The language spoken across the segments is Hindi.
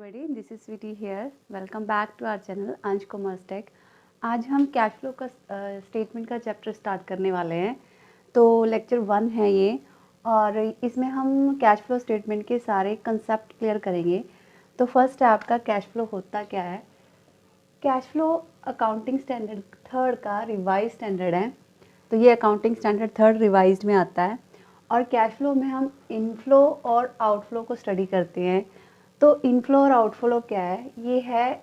everybody, this is Sweetie here. Welcome back to our channel अंश कॉमर्स टेक। आज हम कैश फ्लो का स्टेटमेंट का चैप्टर स्टार्ट करने वाले हैं। तो लेक्चर 1 है ये, और इसमें हम कैश फ्लो स्टेटमेंट के सारे कंसेप्ट क्लियर करेंगे। तो फर्स्ट है आपका कैश फ्लो होता क्या है। Cash flow accounting standard 3rd का रिवाइज स्टैंडर्ड है। तो ये अकाउंटिंग स्टैंडर्ड 3rd रिवाइज्ड में आता है। और कैश फ्लो में हम इनफ्लो और आउटफ्लो को स्टडी करते हैं। तो इनफ्लो और आउटफ्लो क्या है, ये है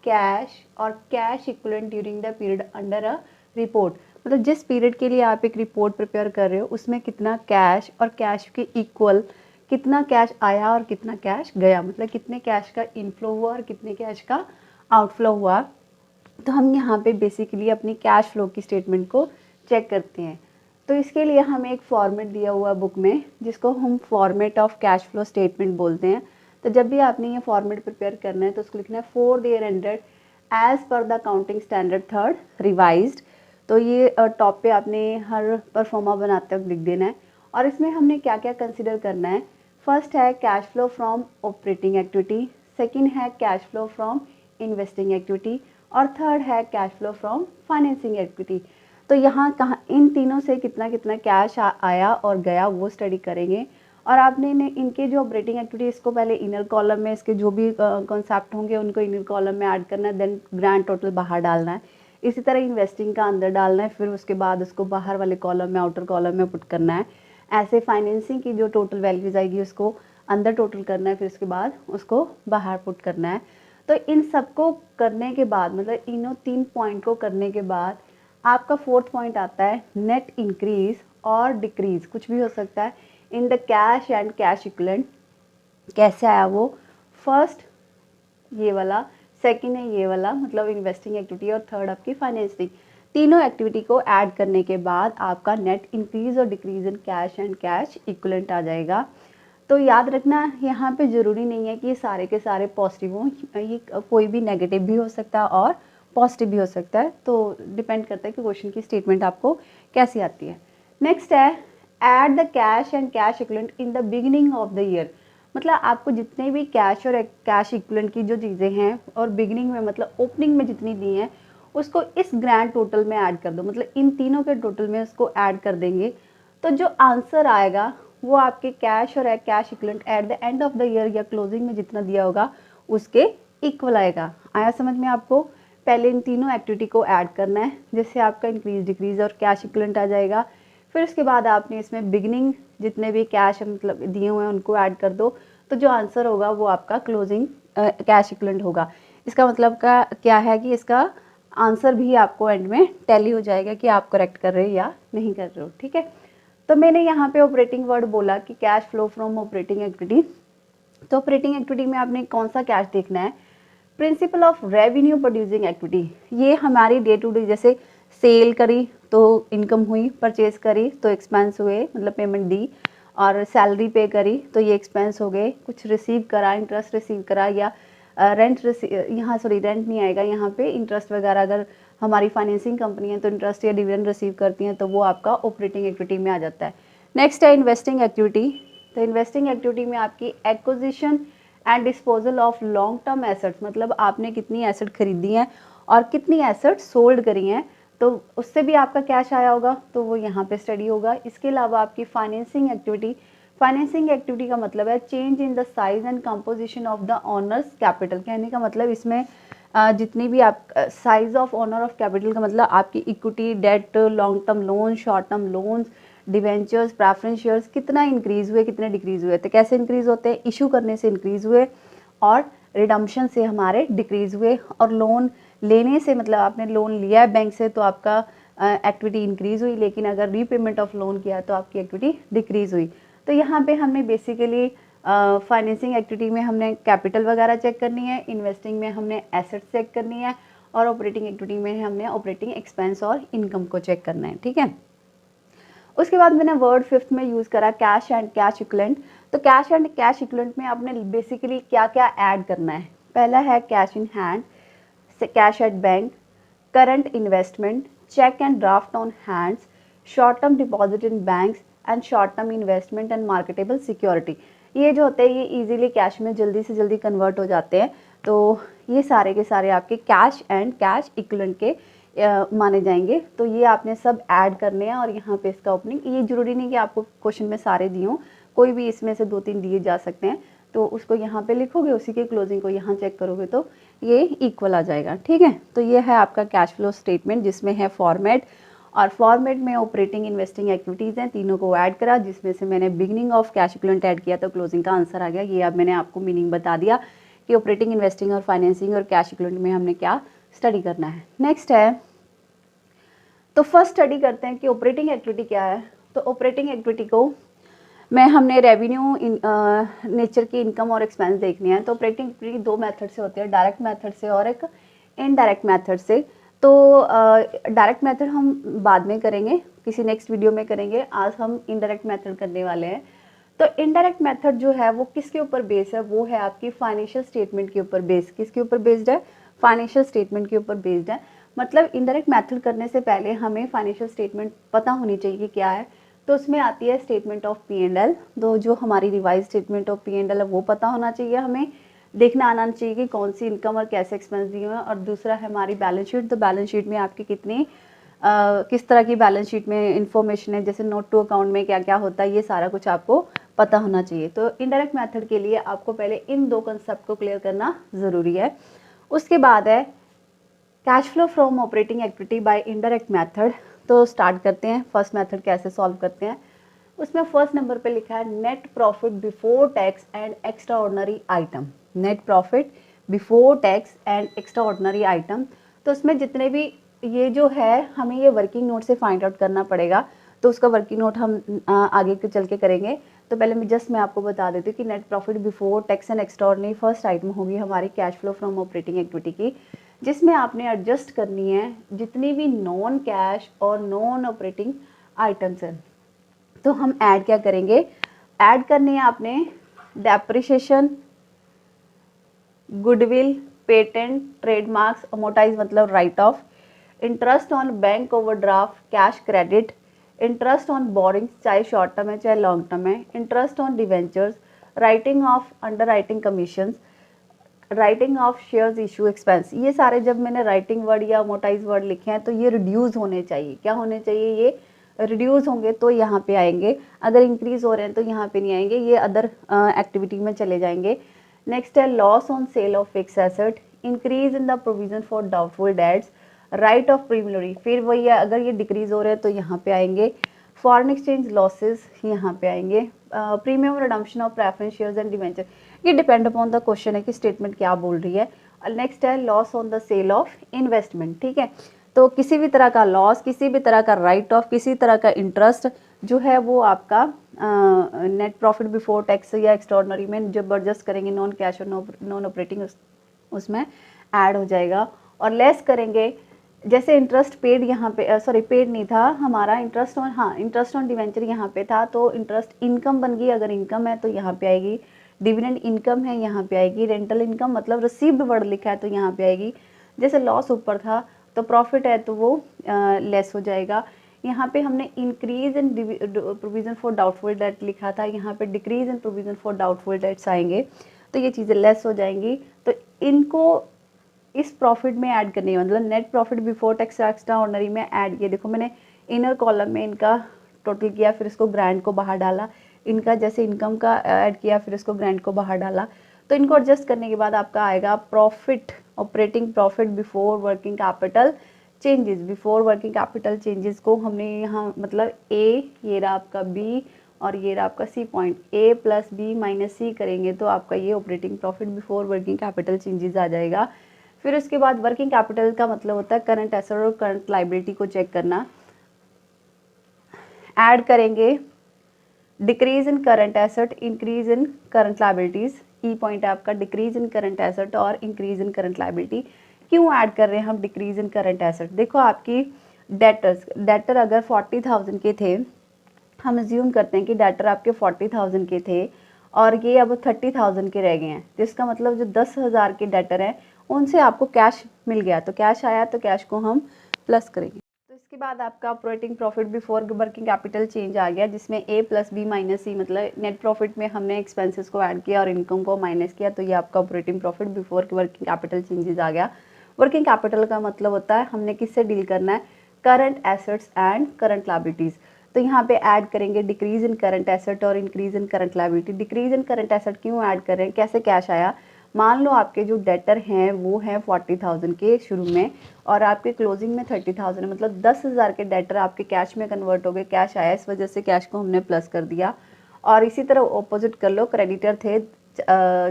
कैश और cash equivalent during the period under a report. मतलब जिस पीरियड के लिए आप एक रिपोर्ट प्रिपेयर कर रहे हो उसमें कितना कैश और कैश के इक्वल कितना कैश आया और कितना कैश गया, मतलब कितने कैश का इनफ्लो हुआ और कितने कैश का आउटफ्लो हुआ। तो हम यहाँ पे बेसिकली अपनी कैश फ्लो की स्टेटमेंट को चेक करते हैं। तो इसके लिए हमें एक फॉर्मेट दिया हुआ बुक में, जिसको हम format of cash flow statement बोलते हैं। तो जब भी आपने ये फॉर्मेट प्रिपेयर करना है तो उसको लिखना है for the year ended as per the accounting standard 3rd revised. तो ये टॉप पे आपने हर परफॉर्मा बनाते वक्त लिख देना है। और इसमें हमने क्या क्या कंसिडर करना है। फर्स्ट है cash flow from operating activity, second है cash flow from investing activity, और थर्ड है cash flow from financing activity. तो यहाँ कहाँ इन तीनों से कितना कितना कैश आया और गया वो स्टडी करेंगे। और आपने इनके जो ऑपरेटिंग एक्टिविटी, इसको पहले इनर कॉलम में इसके जो भी कॉन्सेप्ट होंगे उनको इनर कॉलम में ऐड करना है, देन ग्रैंड टोटल बाहर डालना है। इसी तरह इन्वेस्टिंग का अंदर डालना है, फिर उसके बाद उसको बाहर वाले कॉलम में, आउटर कॉलम में पुट करना है। ऐसे फाइनेंसिंग की जो टोटल वैल्यूज आएगी उसको अंदर टोटल करना है, फिर उसके बाद उसको बाहर पुट करना है। तो इन सबको करने के बाद, मतलब इनों 3 पॉइंट को करने के बाद आपका 4th पॉइंट आता है नेट इंक्रीज और डिक्रीज, कुछ भी हो सकता है, in the cash and cash equivalent. कैसे आया वो, फर्स्ट ये वाला, सेकंड है ये वाला, मतलब इन्वेस्टिंग एक्टिविटी, और थर्ड आपकी फाइनेंसिंग। तीनों एक्टिविटी को ऐड करने के बाद आपका नेट इंक्रीज और decrease in cash and cash equivalent आ जाएगा। तो याद रखना यहाँ पे ज़रूरी नहीं है कि ये सारे के सारे पॉजिटिव हों, ये कोई भी नेगेटिव भी हो सकता है और पॉजिटिव भी हो सकता है। तो डिपेंड करता है कि क्वेश्चन की स्टेटमेंट आपको कैसी आती है। नेक्स्ट है add the cash and cash equivalent in the beginning of the year. मतलब आपको जितने भी कैश और कैश इक्विवेलेंट की जो चीज़ें हैं और बिगिनिंग में, मतलब ओपनिंग में जितनी दी हैं, उसको इस ग्रैंड टोटल में ऐड कर दो। मतलब इन तीनों के टोटल में उसको ऐड कर देंगे। तो जो आंसर आएगा वो आपके कैश और cash equivalent at the end of the year या क्लोजिंग में जितना दिया होगा उसके इक्वल आएगा। आया समझ में आपको। पहले इन तीनों एक्टिविटी को ऐड करना है, जिससे आपका इंक्रीज डिक्रीज और कैश इक्विवेलेंट आ जाएगा। फिर उसके बाद आपने इसमें बिगिनिंग जितने भी कैश मतलब दिए हुए हैं उनको ऐड कर दो। तो जो आंसर होगा वो आपका क्लोजिंग कैश इक्विवेलेंट होगा। इसका मतलब का क्या है कि इसका आंसर भी आपको एंड में टैली हो जाएगा कि आप करेक्ट कर रहे हो या नहीं कर रहे हो। ठीक है। तो मैंने यहाँ पे ऑपरेटिंग वर्ड बोला कि cash flow from operating activity. तो ऑपरेटिंग एक्टिविटी में आपने कौन सा कैश देखना है, principle of revenue producing activity. ये हमारी डे टू डे, जैसे सेल करी तो इनकम हुई, परचेज करी तो एक्सपेंस हुए, मतलब पेमेंट दी, और सैलरी पे करी तो ये एक्सपेंस हो गए, कुछ रिसीव करा, इंटरेस्ट रिसीव करा या रेंट यहाँ सॉरी रेंट नहीं आएगा यहाँ पे, इंटरेस्ट वगैरह अगर हमारी फाइनेंसिंग कंपनी है तो इंटरेस्ट या डिविडेंड रिसीव करती हैं तो वो आपका ऑपरेटिंग एक्टिविटी में आ जाता है। नेक्स्ट है इन्वेस्टिंग एक्टिविटी। तो इन्वेस्टिंग एक्टिविटी में आपकी acquisition and disposal of long term assets, मतलब आपने कितनी एसेट खरीदी हैं और कितनी एसेट सोल्ड करी हैं, तो उससे भी आपका कैश आया होगा, तो वो यहाँ पे स्टडी होगा। इसके अलावा आपकी फाइनेंसिंग एक्टिविटी। फाइनेंसिंग एक्टिविटी का मतलब है change in the size and composition of the owner's capital. कहने का मतलब इसमें जितनी भी आप size of owner of capital का मतलब आपकी equity, debt, long term loan, short term loans, debentures, preference shares कितना इंक्रीज हुए, कितने डिक्रीज हुए। तो कैसे इंक्रीज होते हैं, इशू करने से इंक्रीज हुए और रिडम्पशन से हमारे डिक्रीज हुए। और लोन लेने से, मतलब आपने लोन लिया है बैंक से तो आपका एक्टिविटी इंक्रीज हुई, लेकिन अगर रीपेमेंट ऑफ लोन किया तो आपकी एक्टिविटी डिक्रीज हुई। तो यहाँ पे हमने बेसिकली फाइनेंसिंग एक्टिविटी में हमने कैपिटल वगैरह चेक करनी है, इन्वेस्टिंग में हमने एसेट्स चेक करनी है, और ऑपरेटिंग एक्टिविटी में हमने ऑपरेटिंग एक्सपेंस और इनकम को चेक करना है। ठीक है। उसके बाद मैंने वर्ड 5th में यूज़ करा कैश एंड कैश इक्विवेलेंट। तो कैश एंड कैश इक्विवेलेंट में आपने बेसिकली क्या क्या ऐड करना है। पहला है cash in hand, cash at bank, current investment, cheque and draft on hands, short term deposit in banks and short term investment and marketable security. ये जो होते हैं ये इजीली कैश में जल्दी से जल्दी कन्वर्ट हो जाते हैं। तो ये सारे के सारे आपके कैश एंड कैश इक्विवेलेंट के माने जाएंगे। तो ये आपने सब ऐड करने हैं और यहाँ पे इसका ओपनिंग, ये जरूरी नहीं कि आपको क्वेश्चन में सारे दिए हों, कोई भी इसमें से 2-3 दिए जा सकते हैं। तो उसको यहाँ पे लिखोगे, उसी के क्लोजिंग को यहाँ चेक करोगे तो ये इक्वल आ जाएगा। ठीक है, तो ये है आपका कैश फ्लो स्टेटमेंट जिसमें है फॉर्मेट, और फॉर्मेट में ऑपरेटिंग इन्वेस्टिंग एक्टिविटीज़ हैं, तीनों को ऐड करा, जिसमें से मैंने beginning of cash equivalent add किया तो क्लोजिंग का आंसर आ गया। ये अब मैंने आपको मीनिंग बता दिया कि ऑपरेटिंग इन्वेस्टिंग और फाइनेंसिंग और कैश इक्विवेलेंट में हमने क्या स्टडी करना है। नेक्स्ट है, तो फर्स्ट स्टडी करते हैं कि ऑपरेटिंग एक्टिविटी क्या है। तो ऑपरेटिंग एक्टिविटी को हमने रेवेन्यू नेचर की इनकम और एक्सपेंस देखने हैं। तो ऑपरेटिंग एक्टिविटी 2 मेथड से होती है, डायरेक्ट मेथड से और एक इनडायरेक्ट मेथड से। तो डायरेक्ट मेथड हम बाद में करेंगे, किसी नेक्स्ट वीडियो में करेंगे, आज हम इनडायरेक्ट मेथड करने वाले हैं। तो इनडायरेक्ट मेथड जो है वो किसके ऊपर बेस्ड है, वो है आपकी फाइनेंशियल स्टेटमेंट के ऊपर बेस्ड। किसके ऊपर बेस्ड है, फाइनेंशियल स्टेटमेंट के ऊपर बेस्ड है। मतलब इनडायरेक्ट मेथड करने से पहले हमें फाइनेंशियल स्टेटमेंट पता होनी चाहिए कि क्या है। तो उसमें आती है स्टेटमेंट ऑफ P&L, तो जो हमारी रिवाइज स्टेटमेंट ऑफ P&L है वो पता होना चाहिए, हमें देखना आना चाहिए कि कौन सी इनकम और कैसे एक्सपेंस दिए हुए हैं। और दूसरा है हमारी बैलेंस शीट, तो बैलेंस शीट में आपकी किस तरह की बैलेंस शीट में इंफॉर्मेशन है, जैसे नोट टू अकाउंट में क्या क्या होता है, ये सारा कुछ आपको पता होना चाहिए। तो इनडायरेक्ट मेथड के लिए आपको पहले इन 2 कंसेप्ट को क्लियर करना ज़रूरी है। उसके बाद है cash flow from operating activity by indirect method. तो स्टार्ट करते हैं, फर्स्ट मेथड कैसे सॉल्व करते हैं। उसमें फर्स्ट नंबर पे लिखा है net profit before tax and extra ordinary item. Net profit before tax and extra ordinary item, तो उसमें जितने भी ये जो है हमें ये वर्किंग नोट से फाइंड आउट करना पड़ेगा। तो उसका वर्किंग नोट हम आगे के चल के करेंगे। तो पहले मैं आपको बता देती हूँ कि net profit before tax and extra ordinary first item होगी हमारी cash flow from operating activity की, जिसमें आपने एडजस्ट करनी है जितनी भी नॉन कैश और नॉन ऑपरेटिंग आइटम्स हैं। तो हम ऐड क्या करेंगे, ऐड करनी है आपने depreciation, goodwill, patent, trademarks, amortise मतलब write off, interest on bank overdraft, cash credit, interest on borrowing चाहे शॉर्ट टर्म है चाहे लॉन्ग टर्म है, interest on debentures, writing off underwriting commission, writing off shares issue expense. ये सारे जब मैंने राइटिंग वर्ड या अमोर्टाइज वर्ड लिखे हैं तो ये रिड्यूस होने चाहिए। क्या होने चाहिए, ये रिड्यूस होंगे तो यहाँ पे आएंगे, अगर इंक्रीज हो रहे हैं तो यहाँ पे नहीं आएंगे, ये अदर एक्टिविटी में चले जाएंगे। नेक्स्ट है loss on sale of fix asset, increase in the provision for doubtful debts, right of प्रीमिलरी, फिर वही है अगर ये डिक्रीज हो रहे हैं तो यहाँ पे आएंगे। फॉरेन एक्सचेंज लॉसेस यहाँ पे आएंगे। Premium redemption of preference shares and debenture, ये डिपेंड अपॉन द क्वेश्चन है कि स्टेटमेंट क्या बोल रही है। नेक्स्ट है loss on the sale of investment. ठीक है, तो किसी भी तरह का लॉस, किसी भी तरह का राइट ऑफ, किसी तरह का इंटरेस्ट जो है वो आपका नेट प्रॉफिट बिफोर टैक्स या एक्स्ट्राऑर्डिनरी में जब एडजस्ट करेंगे नॉन कैश और नॉन ऑपरेटिंग उसमें ऐड हो जाएगा। और लेस करेंगे, जैसे इंटरेस्ट पेड यहाँ पे पेड नहीं था हमारा, interest on interest on debenture यहाँ पे था, तो इंटरेस्ट इनकम बन गई, अगर इनकम है तो यहाँ पे आएगी। डिविडेंड इनकम है यहाँ पे आएगी। रेंटल इनकम मतलब रिसीव्ड वर्ड लिखा है तो यहाँ पे आएगी। जैसे लॉस ऊपर था तो प्रॉफिट है तो वो लेस हो जाएगा। यहाँ पे हमने increase in provision for doubtful debt लिखा था, यहाँ पे decrease in provision for doubtful debts आएंगे तो ये चीज़ें लेस हो जाएंगी। तो इनको इस प्रॉफिट में ऐड करनी है, मतलब net profit before tax extra ordinary में ऐड किया। देखो मैंने इनर कॉलम में इनका टोटल किया, फिर इसको ग्रांट को बाहर डाला, इनका जैसे इनकम का ऐड किया, फिर इसको ग्रांट को बाहर डाला। तो इनको एडजस्ट करने के बाद आपका आएगा profit, operating profit before working capital changes. Before working capital changes को हमने यहाँ मतलब ए, ये रहा आपका बी और ये रहा आपका C point, A plus B minus C करेंगे तो आपका ये operating profit before working capital changes आ जाएगा। फिर उसके बाद वर्किंग कैपिटल का मतलब होता है करंट एसेट और करंट लाइबिलिटी को चेक करना। ऐड करेंगे decrease in current asset, increase in current liabilities. E point है आपका डिक्रीज इन करंट एसेट और इंक्रीज इन करंट लाइबिलिटी। क्यों ऐड कर रहे हैं हम डिक्रीज इन करंट एसेट, देखो आपकी डेटर अगर 40,000 के थे, हम अज्यूम करते हैं कि डेटर आपके 40,000 के थे और ये अब 30,000 के रह गए हैं, तो इसका मतलब जो 10,000 के डेटर हैं उनसे आपको कैश मिल गया, तो कैश आया तो कैश को हम प्लस करेंगे। तो उसके बाद आपका operating profit before working capital change आ गया, जिसमें A plus B minus C, मतलब नेट प्रॉफिट में हमने एक्सपेंसेस को ऐड किया और इनकम को माइनस किया, तो ये आपका operating profit before working capital changes आ गया। वर्किंग कैपिटल का मतलब होता है हमने किससे डील करना है, current assets and current liabilities. तो यहाँ पे ऐड करेंगे डिक्रीज इन करंट एसेट और increase in current liability. Decrease in current asset क्यों ऐड कर रहे हैं, कैसे कैश आया, मान लो आपके जो डेटर हैं वो हैं 40,000 के शुरू में और आपके क्लोजिंग में 30,000 है, मतलब 10,000 के डेटर आपके कैश में कन्वर्ट हो गए, कैश आया, इस वजह से कैश को हमने प्लस कर दिया। और इसी तरह ऑपोजिट कर लो, क्रेडिटर थे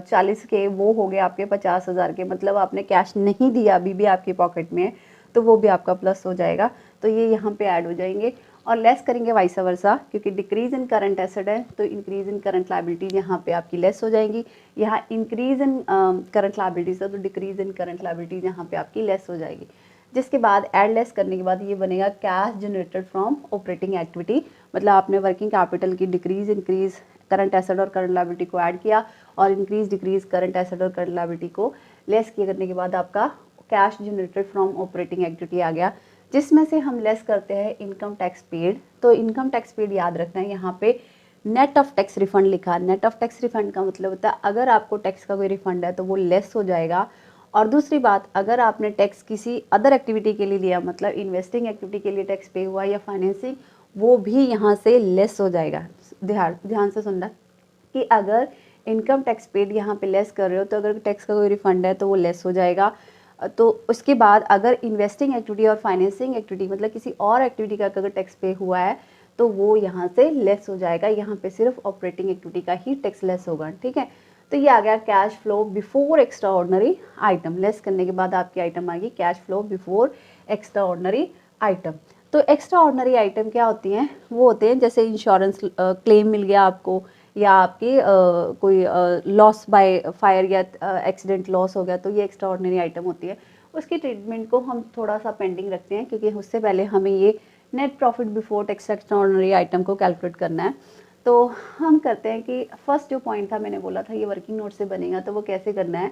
40 के, वो हो गए आपके 50,000 के, मतलब आपने कैश नहीं दिया अभी भी आपकी पॉकेट में, तो वो भी आपका प्लस हो जाएगा। तो ये यहाँ पे ऐड हो जाएंगे और लेस करेंगे वाइस वर्सा, क्योंकि डिक्रीज इन करंट एसेट है तो इंक्रीज इन करंट लायबिलिटी यहाँ पे आपकी लेस हो जाएंगी। यहाँ इंक्रीज इन करंट लायबिलिटीज है तो डिक्रीज इन करंट लायबिलिटीज यहाँ पे आपकी लेस हो जाएगी। जिसके बाद ऐड लेस करने के बाद ये बनेगा cash generated from operating activity, मतलब आपने वर्किंग कैपिटल की डिक्रीज इंक्रीज करंट एसेट और करंट लायबिलिटी को ऐड किया और इंक्रीज डिक्रीज करंट एसेट और करंट लायबिलिटी को लेस किए करने के बाद आपका cash generated from operating activity आ गया, जिसमें से हम लेस करते हैं इनकम टैक्स पेड। तो इनकम टैक्स पेड याद रखना है, यहाँ पे नेट ऑफ टैक्स रिफंड लिखा है। नेट ऑफ टैक्स रिफंड का मतलब होता है अगर आपको टैक्स का कोई रिफंड है तो वो लेस हो जाएगा। और दूसरी बात, अगर आपने टैक्स किसी अदर एक्टिविटी के लिए लिया, मतलब इन्वेस्टिंग एक्टिविटी के लिए टैक्स पे हुआ या फाइनेंसिंग, वो भी यहाँ से लेस हो जाएगा। ध्यान से सुनना कि अगर इनकम टैक्स पेड यहाँ पे लेस कर रहे हो तो अगर टैक्स का कोई रिफंड है तो वो लेस हो जाएगा। तो उसके बाद अगर इन्वेस्टिंग एक्टिविटी और फाइनेंसिंग एक्टिविटी, मतलब किसी और एक्टिविटी का अगर टैक्स पे हुआ है तो वो यहाँ से लेस हो जाएगा। यहाँ पे सिर्फ ऑपरेटिंग एक्टिविटी का ही टैक्स लेस होगा, ठीक है। तो ये आ गया cash flow before extra ordinary item. Less करने के बाद आपकी आइटम आ गई cash flow before extra ordinary item. तो एक्स्ट्रा ऑर्डिनरी आइटम क्या होती हैं, वो होते हैं जैसे इंश्योरेंस क्लेम मिल गया आपको, या आपकी कोई लॉस बाय फायर या एक्सीडेंट लॉस हो गया, तो ये एक्स्ट्रा ऑर्डिनरी आइटम होती है। उसकी ट्रीटमेंट को हम थोड़ा सा पेंडिंग रखते हैं क्योंकि उससे पहले हमें ये net profit before tax extra ordinary item को कैलकुलेट करना है। तो हम करते हैं कि फर्स्ट जो पॉइंट था मैंने बोला था ये वर्किंग नोट से बनेगा, तो वो कैसे करना है।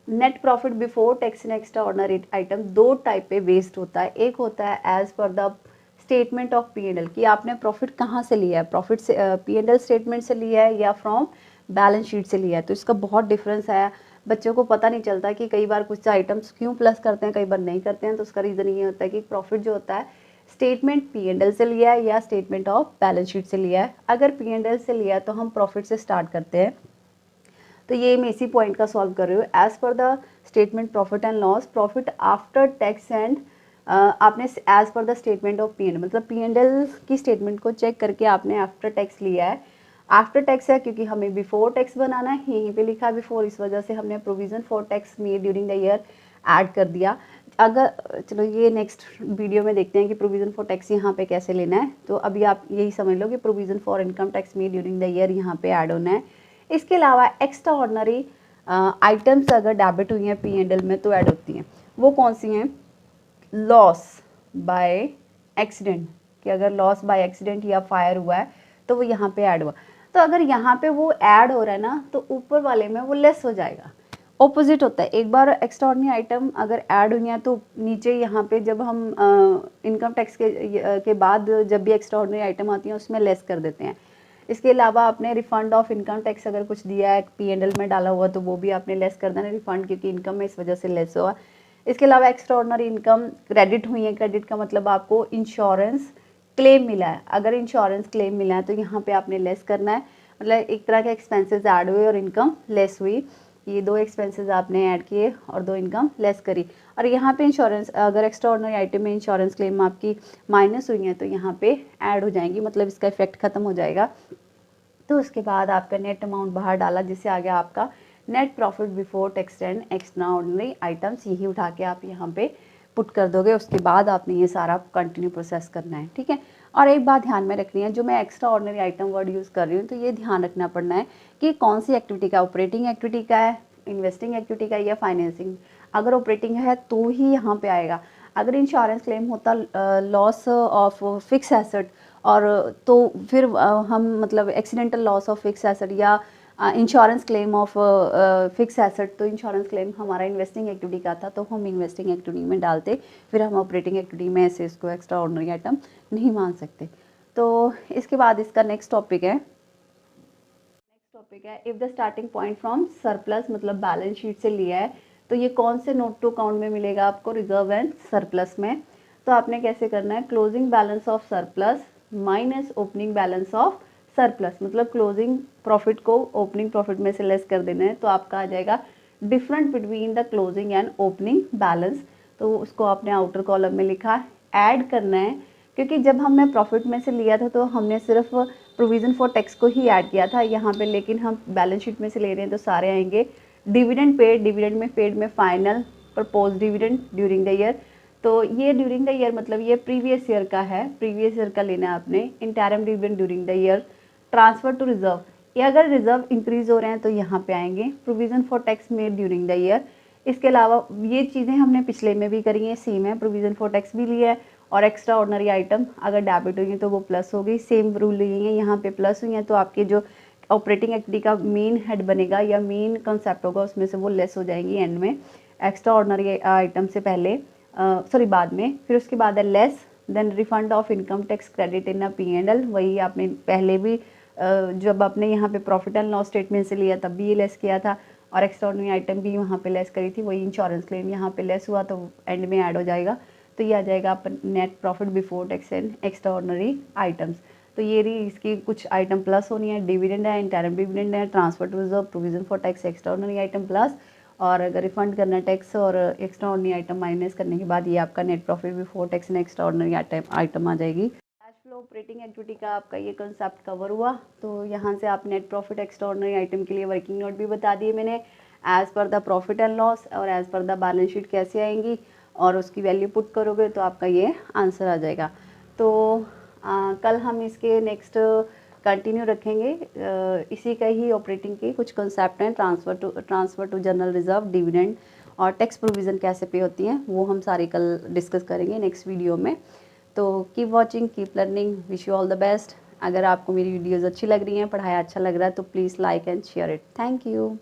Net profit before tax and extra ordinary item दो टाइप पे बेस्ड होता है। एक होता है as per the statement of P&L, कि आपने प्रॉफिट कहाँ से लिया है, प्रॉफिट से P&L स्टेटमेंट से लिया है या फ्रॉम बैलेंस शीट से लिया है। तो इसका बहुत डिफरेंस है, बच्चों को पता नहीं चलता कि कई बार कुछ आइटम्स क्यों प्लस करते हैं, कई बार नहीं करते हैं। तो उसका रीज़न ये होता है कि प्रॉफिट जो होता है स्टेटमेंट P&L से लिया है या स्टेटमेंट ऑफ बैलेंस शीट से लिया है। अगर P&L से लिया है तो हम प्रॉफिट से स्टार्ट करते हैं। तो ये मैं इसी पॉइंट का सॉल्व कर रही हूँ। As per the statement profit and loss, profit after tax and आपने as per the statement of P&L, मतलब P&L की स्टेटमेंट को चेक करके आपने आफ्टर टैक्स लिया है। आफ्टर टैक्स है क्योंकि हमें बिफोर टैक्स बनाना है, यहीं पे लिखा है बिफोर, इस वजह से हमने provision for tax made during the year add कर दिया। अगर चलो ये नेक्स्ट वीडियो में देखते हैं कि प्रोविजन फॉर टैक्स यहाँ पे कैसे लेना है। तो अभी आप यही समझ लो कि provision for income tax made during the year यहाँ पे ऐड होना है। इसके अलावा एक्स्ट्रा ऑर्डिनरी आइटम्स अगर डेबिट हुई हैं P&L में तो ऐड होती हैं। वो कौन सी हैं, लॉस बाय एक्सीडेंट, कि अगर लॉस बाय एक्सीडेंट या फायर हुआ है तो वो यहाँ पे ऐड हुआ। तो अगर यहाँ पे वो ऐड हो रहा है ना तो ऊपर वाले में वो लेस हो जाएगा। ऑपोजिट होता है, एक बार एक्स्ट्रा ऑर्डिनरी आइटम अगर ऐड हुई है तो नीचे यहाँ पे जब हम इनकम टैक्स के बाद जब भी एक्स्ट्रा ऑर्डिनरी आइटम आती हैं उसमें लेस कर देते हैं। इसके अलावा आपने रिफंड ऑफ इनकम टैक्स अगर कुछ दिया है P&L में डाला हुआ तो वो भी आपने लेस कर देना रिफंड, क्योंकि इनकम में इस वजह से लेस हुआ। इसके अलावा एक्स्ट्रा ऑर्डिनरी इनकम क्रेडिट हुई है, क्रेडिट का मतलब आपको इंश्योरेंस क्लेम मिला है, अगर इंश्योरेंस क्लेम मिला है तो यहाँ पे आपने लेस करना है। मतलब एक तरह के एक्सपेंसेस ऐड हुए और इनकम लेस हुई, ये दो एक्सपेंसेस आपने ऐड किए और दो इनकम लेस करी। और यहाँ पे इंश्योरेंस, अगर एक्स्ट्रा ऑर्डिनरी आइटम में इंश्योरेंस क्लेम आपकी माइनस हुई है तो यहाँ पे ऐड हो जाएंगी, मतलब इसका इफेक्ट खत्म हो जाएगा। तो उसके बाद आपका नेट अमाउंट बाहर डाला, जिससे आ गया आपका net profit before tax and extra ordinary items, यही उठा के आप यहाँ पे पुट कर दोगे। उसके बाद आपने ये सारा कंटिन्यू प्रोसेस करना है, ठीक है। और एक बात ध्यान में रखनी है, जो मैं extra ordinary item word use कर रही हूँ तो ये ध्यान रखना पड़ना है कि कौन सी एक्टिविटी का, ऑपरेटिंग एक्टिविटी का है, इन्वेस्टिंग एक्टिविटी का या फाइनेंसिंग। अगर ऑपरेटिंग है तो ही यहाँ पे आएगा। अगर इंश्योरेंस क्लेम होता लॉस ऑफ फिक्स एसेट और तो फिर हम मतलब accidental loss of fix asset या insurance claim of fix asset, तो इंश्योरेंस क्लेम हमारा इन्वेस्टिंग एक्टिविटी का था, तो हम इन्वेस्टिंग एक्टिविटी में डालते, फिर हम ऑपरेटिंग एक्टिविटी में ऐसे इसको एक्स्ट्रा ऑर्डिनरी आइटम नहीं मान सकते। तो इसके बाद इसका नेक्स्ट टॉपिक है if the starting point from surplus, मतलब बैलेंस शीट से लिया है, तो ये कौन से नोट टू अकाउंट में मिलेगा आपको, रिजर्व एंड सरप्लस में। तो आपने कैसे करना है, closing balance of surplus minus opening balance of surplus, मतलब क्लोजिंग प्रॉफिट को ओपनिंग प्रॉफिट में से लेस कर देना है, तो आपका आ जाएगा different between the closing and opening balance. तो उसको आपने आउटर कॉलम में लिखा, ऐड करना है, क्योंकि जब हमने प्रॉफिट में से लिया था तो हमने सिर्फ प्रोविज़न फॉर टैक्स को ही ऐड किया था यहाँ पे, लेकिन हम बैलेंस शीट में से ले रहे हैं तो सारे आएंगे। डिविडेंड पेड, डिविडेंड में पेड में final propose dividend during the year, तो ये ड्यूरिंग द ईयर मतलब ये प्रीवियस ईयर का है, प्रीवियस ईयर का लेना है आपने। Interim dividend during the year, transfer to reserve, ये अगर रिजर्व इंक्रीज हो रहे हैं तो यहाँ पे आएंगे। Provision for tax made during the year, इसके अलावा ये चीज़ें हमने पिछले में भी करी हैं, सेम है, प्रोविज़न फॉर टैक्स भी लिया है, और एक्स्ट्रा ऑर्डिनरी आइटम अगर डेबिट हुई है तो वो प्लस हो गई, सेम रूल लिए हैं, यहाँ पे प्लस हुई हैं तो आपके जो ऑपरेटिंग एक्टिविटी का मेन हेड बनेगा या मेन कंसेप्ट होगा उसमें से वो लेस हो जाएंगी एंड में, एक्स्ट्रा ऑर्डिनरी आइटम से पहले, सॉरी बाद में। फिर उसके बाद है less, then refund of income tax credit in P&L, वही आपने पहले भी जब आपने यहाँ पे प्रॉफिट एंड लॉस स्टेटमेंट से लिया तब भी ये लेस किया था, और एक्स्ट्रा ऑर्डिनरी आइटम भी वहाँ पे लेस करी थी, वही इंश्योरेंस क्लेम यहाँ पे लेस हुआ तो एंड में ऐड हो जाएगा, तो ये आ जाएगा आप net profit before tax and extra ordinary items. तो ये रही इसकी कुछ आइटम प्लस होनी है, डिविडेंड है, इंटरम डिविडेंड है, transfer to reserve, provision for tax, extra ordinary item plus, और अगर रिफंड करना टैक्स और एक्स्ट्रा ऑर्डिनरी आइटम माइनस करने के बाद ये आपका net profit before tax and extra ordinary item आ जाएगी। कैश फ्लो ऑपरेटिंग एक्टिविटी का आपका ये कंसेप्ट कवर हुआ, तो यहाँ से आप net profit extra ordinary item के लिए वर्किंग नोट भी बता दिए मैंने, as per the profit and loss और as per the balance sheet कैसे आएंगी, और उसकी वैल्यू पुट करोगे तो आपका ये आंसर आ जाएगा। तो कल हम इसके नेक्स्ट कंटिन्यू रखेंगे, इसी का ही ऑपरेटिंग के कुछ कंसेप्ट हैं, transfer to general reserve, dividend और टैक्स प्रोविज़न कैसे पे होती हैं, वो हम सारे कल डिस्कस करेंगे नेक्स्ट वीडियो में। तो keep watching, keep learning, wish you all the best. अगर आपको मेरी वीडियोज़ अच्छी लग रही हैं, पढ़ाया अच्छा लग रहा है तो please like and share it. Thank you.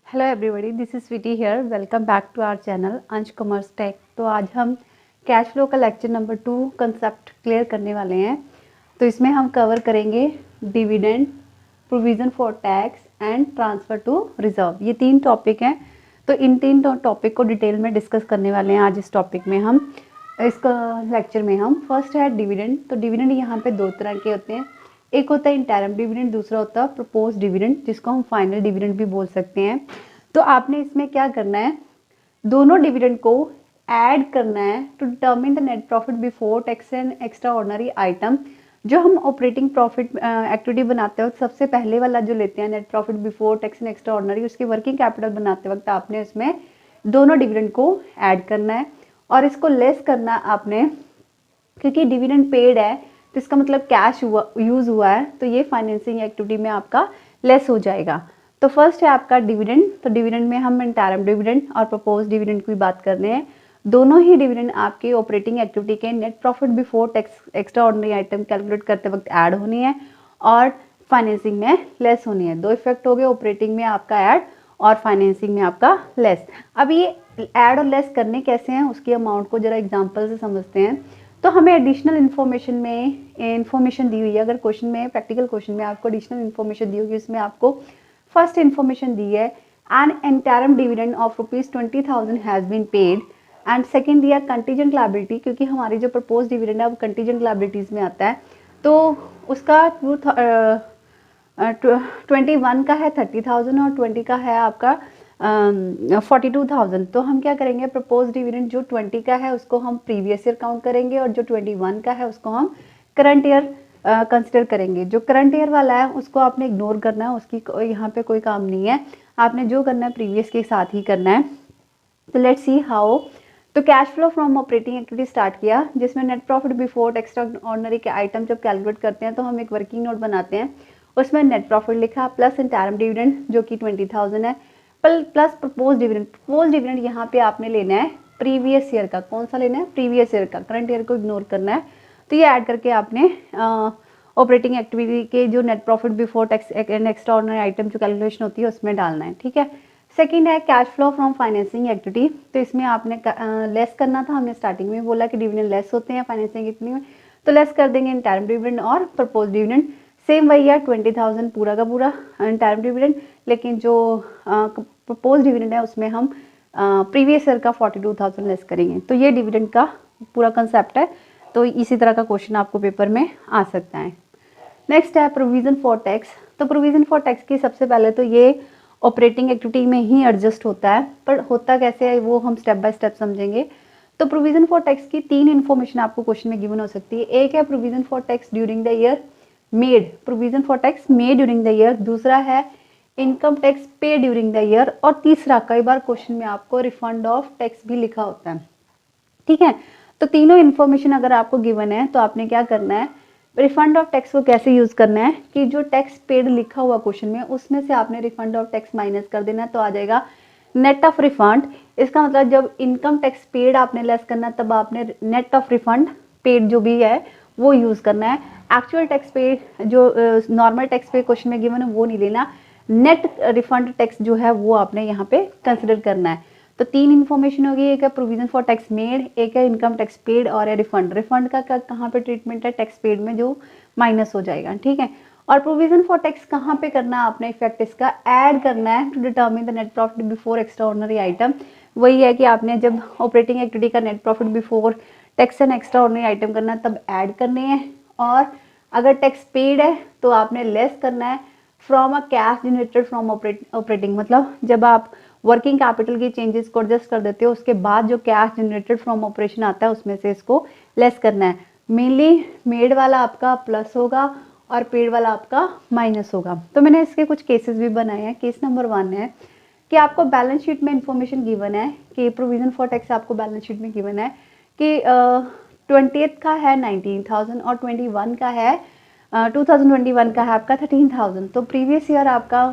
Hello everybody, this is Sweety here, welcome back to our channel Ansh commerce tech. तो आज हम कैश फ्लो का लेक्चर नंबर 2 कंसेप्ट क्लियर करने वाले हैं। तो इसमें हम कवर करेंगे dividend, provision for tax and transfer to reserve, ये 3 टॉपिक हैं। तो इन 3 टॉपिक को डिटेल में डिस्कस करने वाले हैं आज इस टॉपिक में हम, इसका लेक्चर में हम। फर्स्ट है डिविडेंड। तो डिविडेंड यहाँ पे 2 तरह के होते हैं, एक होता है इंटरम डिविडेंड, दूसरा होता है प्रपोज डिविडेंड, जिसको हम फाइनल डिविडेंड भी बोल सकते हैं। तो आपने इसमें क्या करना है, दोनों डिविडेंड को ऐड करना है to determine the net profit before tax and extra ordinary item. जो हम ऑपरेटिंग प्रॉफिट एक्टिविटी बनाते वक्त सबसे पहले वाला जो लेते हैं net profit before tax and extra ordinary, उसकी वर्किंग कैपिटल बनाते वक्त आपने उसमें दोनों डिविडेंड को ऐड करना है और इसको लेस करना आपने, क्योंकि डिविडेंड पेड है तो इसका मतलब कैश यूज़ हुआ है, तो ये फाइनेंसिंग एक्टिविटी में आपका लेस हो जाएगा। तो फर्स्ट है आपका डिविडेंड। तो डिविडेंड में हम इंटरम डिविडेंड और प्रपोज डिविडेंड की बात कर रहे हैं। दोनों ही डिविडेंड आपके ऑपरेटिंग एक्टिविटी के net profit before tax extra ordinary item calculate करते वक्त ऐड होनी है और फाइनेंसिंग में लेस होनी है। 2 इफेक्ट हो गए, ऑपरेटिंग में आपका ऐड और फाइनेंसिंग में आपका लेस। अब ये ऐड और लेस करने कैसे हैं, उसकी अमाउंट को जरा एग्जाम्पल से समझते हैं। तो हमें एडिशनल इन्फॉर्मेशन दी हुई है, अगर क्वेश्चन में, प्रैक्टिकल क्वेश्चन में आपको एडिशनल इन्फॉर्मेशन दी होगी, उसमें आपको फर्स्ट इन्फॉर्मेशन दी है an interim dividend of ₹20,000 has been paid, and second दिया कंटीजेंट लायबिलिटी, क्योंकि हमारी जो प्रपोज डिविडेंड है वो कंटीजेंट लायबिलिटीज़ में आता है, तो उसका 21 का है 30,000 और 20 का है आपका 42,000। तो हम क्या करेंगे, प्रपोज डिविडेंड जो 20 का है उसको हम प्रीवियस ईयर काउंट करेंगे और जो 21 का है उसको हम करंट ईयर कंसिडर करेंगे। जो करंट ईयर वाला है उसको आपने इग्नोर करना है, उसकी यहाँ पे कोई काम नहीं है, आपने जो करना है प्रीवियस के साथ ही करना है। तो लेट्स सी हाउ। तो cash flow from operating activity start किया, जिसमें net profit before extra ordinary के आइटम जब कैलकुलेट करते हैं तो हम एक वर्किंग नोट बनाते हैं, उसमें नेट प्रॉफिट लिखा प्लस इंटरम डिविडेंड जो कि 20,000 है, plus propose dividend. Propose dividend यहाँ पे आपने लेना है प्रीवियस ईयर का। कौन सा लेना है? प्रीवियस ईयर का। करंट ईयर को इग्नोर करना है। तो ये ऐड करके आपने ऑपरेटिंग एक्टिविटी के जो net profit before tax and extra ordinary item जो कैलकुलेशन होती है उसमें डालना है, ठीक है। सेकंड है cash flow from financing activity. तो इसमें आपने लेस करना था। हमने स्टार्टिंग में बोला कि डिविडेंड लेस होते हैं फाइनेंसिंग एक्टिविटी में, तो लेस कर देंगे इंटरम डिविडेंड और प्रपोज डिविडेंड। सेम वही है 20,000 पूरा का पूरा इंटरम डिविडेंड, लेकिन जो प्रपोज डिविडेंड है उसमें हम प्रीवियस ईयर का 42,000 लेस करेंगे। तो ये डिविडेंड का पूरा कंसेप्ट है। तो इसी तरह का क्वेश्चन आपको पेपर में आ सकता है। नेक्स्ट है प्रोविजन फॉर टैक्स। तो प्रोविजन फॉर टैक्स की सबसे पहले तो ये ऑपरेटिंग एक्टिविटी में ही एडजस्ट होता है, पर होता कैसे है वो हम स्टेप बाय स्टेप समझेंगे। तो प्रोविजन फॉर टैक्स की 3 इन्फॉर्मेशन आपको क्वेश्चन में गिवन हो सकती है। एक है provision for tax during the year made, provision for tax made during the year. दूसरा है इनकम टैक्स पे ड्यूरिंग द ईयर। और तीसरा, कई बार क्वेश्चन में आपको रिफंड ऑफ टैक्स भी लिखा होता है, ठीक है। तो तीनों इन्फॉर्मेशन अगर आपको गिवन है तो आपने क्या करना है, रिफंड ऑफ टैक्स को कैसे यूज करना है कि जो टैक्स पेड लिखा हुआ क्वेश्चन में उसमें से आपने रिफंड ऑफ टैक्स माइनस कर देना है, तो आ जाएगा नेट ऑफ रिफंड। इसका मतलब जब इनकम टैक्स पेड आपने लेस करना है तब आपने नेट ऑफ रिफंड पेड जो भी है वो यूज करना है। एक्चुअल टैक्स पेड जो नॉर्मल टैक्स पे क्वेश्चन में गिवन है वो नहीं लेना। नेट रिफंड टैक्स जो है वो आपने यहाँ पे कंसिडर करना है। तो 3 इन्फॉर्मेशन होगी, एक है प्रोविजन फॉर टैक्स मेड, एक है इनकम टैक्स पेड और है रिफंड। रिफंड का कहाँ पे ट्रीटमेंट है? टैक्स पेड में जो माइनस हो जाएगा, ठीक है। और प्रोविजन फॉर टैक्स कहाँ पे करना है आपने इफेक्ट इसका ऐड करना है to determine the net profit before extra ordinary item. वही है कि आपने जब ऑपरेटिंग एक्टिविटी का net profit before tax and extra ordinary item करना है तब ऐड करने हैं। और अगर टैक्स पेड है तो आपने लेस करना है from a cash generated from operating. मतलब जब आप वर्किंग कैपिटल की चेंजेस को एडजस्ट कर देते हो उसके बाद जो कैश जनरेटेड फ्रॉम ऑपरेशन आता है उसमें से इसको लेस करना है। मेनली मेड वाला आपका प्लस होगा और पेड वाला आपका माइनस होगा। तो मैंने इसके कुछ केसेस भी बनाए हैं। केस नंबर 1 है कि आपको बैलेंस शीट में इंफॉर्मेशन गिवन है कि प्रोविजन फॉर टैक्स आपको बैलेंस शीट में गिवन है कि 20th का है 19,000 और 21 का है 2021 का है आपका 13,000। तो प्रीवियस ईयर आपका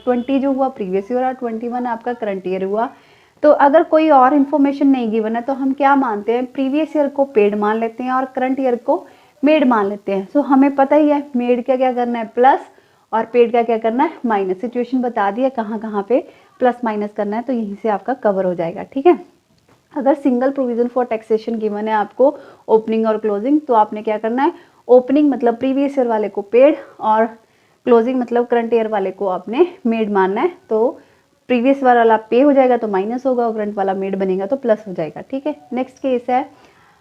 20 जो हुआ प्रीवियस ईयर और 21 आपका करंट ईयर हुआ। तो अगर कोई और इन्फॉर्मेशन नहीं गिवन है तो हम क्या मानते हैं, प्रीवियस ईयर को पेड मान लेते हैं और करंट ईयर को मेड मान लेते हैं। सो हमें पता ही है मेड का क्या करना है प्लस और पेड का क्या करना है माइनस। सिचुएशन बता दिया कहाँ कहाँ पे प्लस माइनस करना है, तो यहीं से आपका कवर हो जाएगा, ठीक है। अगर single provision for taxation given है आपको ओपनिंग और क्लोजिंग, तो आपने क्या करना है, ओपनिंग मतलब प्रीवियस ईयर वाले को पेड और क्लोजिंग मतलब करंट ईयर वाले को आपने मेड मानना है। तो प्रीवियस वाला पे हो जाएगा तो माइनस होगा और करंट वाला मेड बनेगा तो प्लस हो जाएगा, ठीक है। नेक्स्ट केस है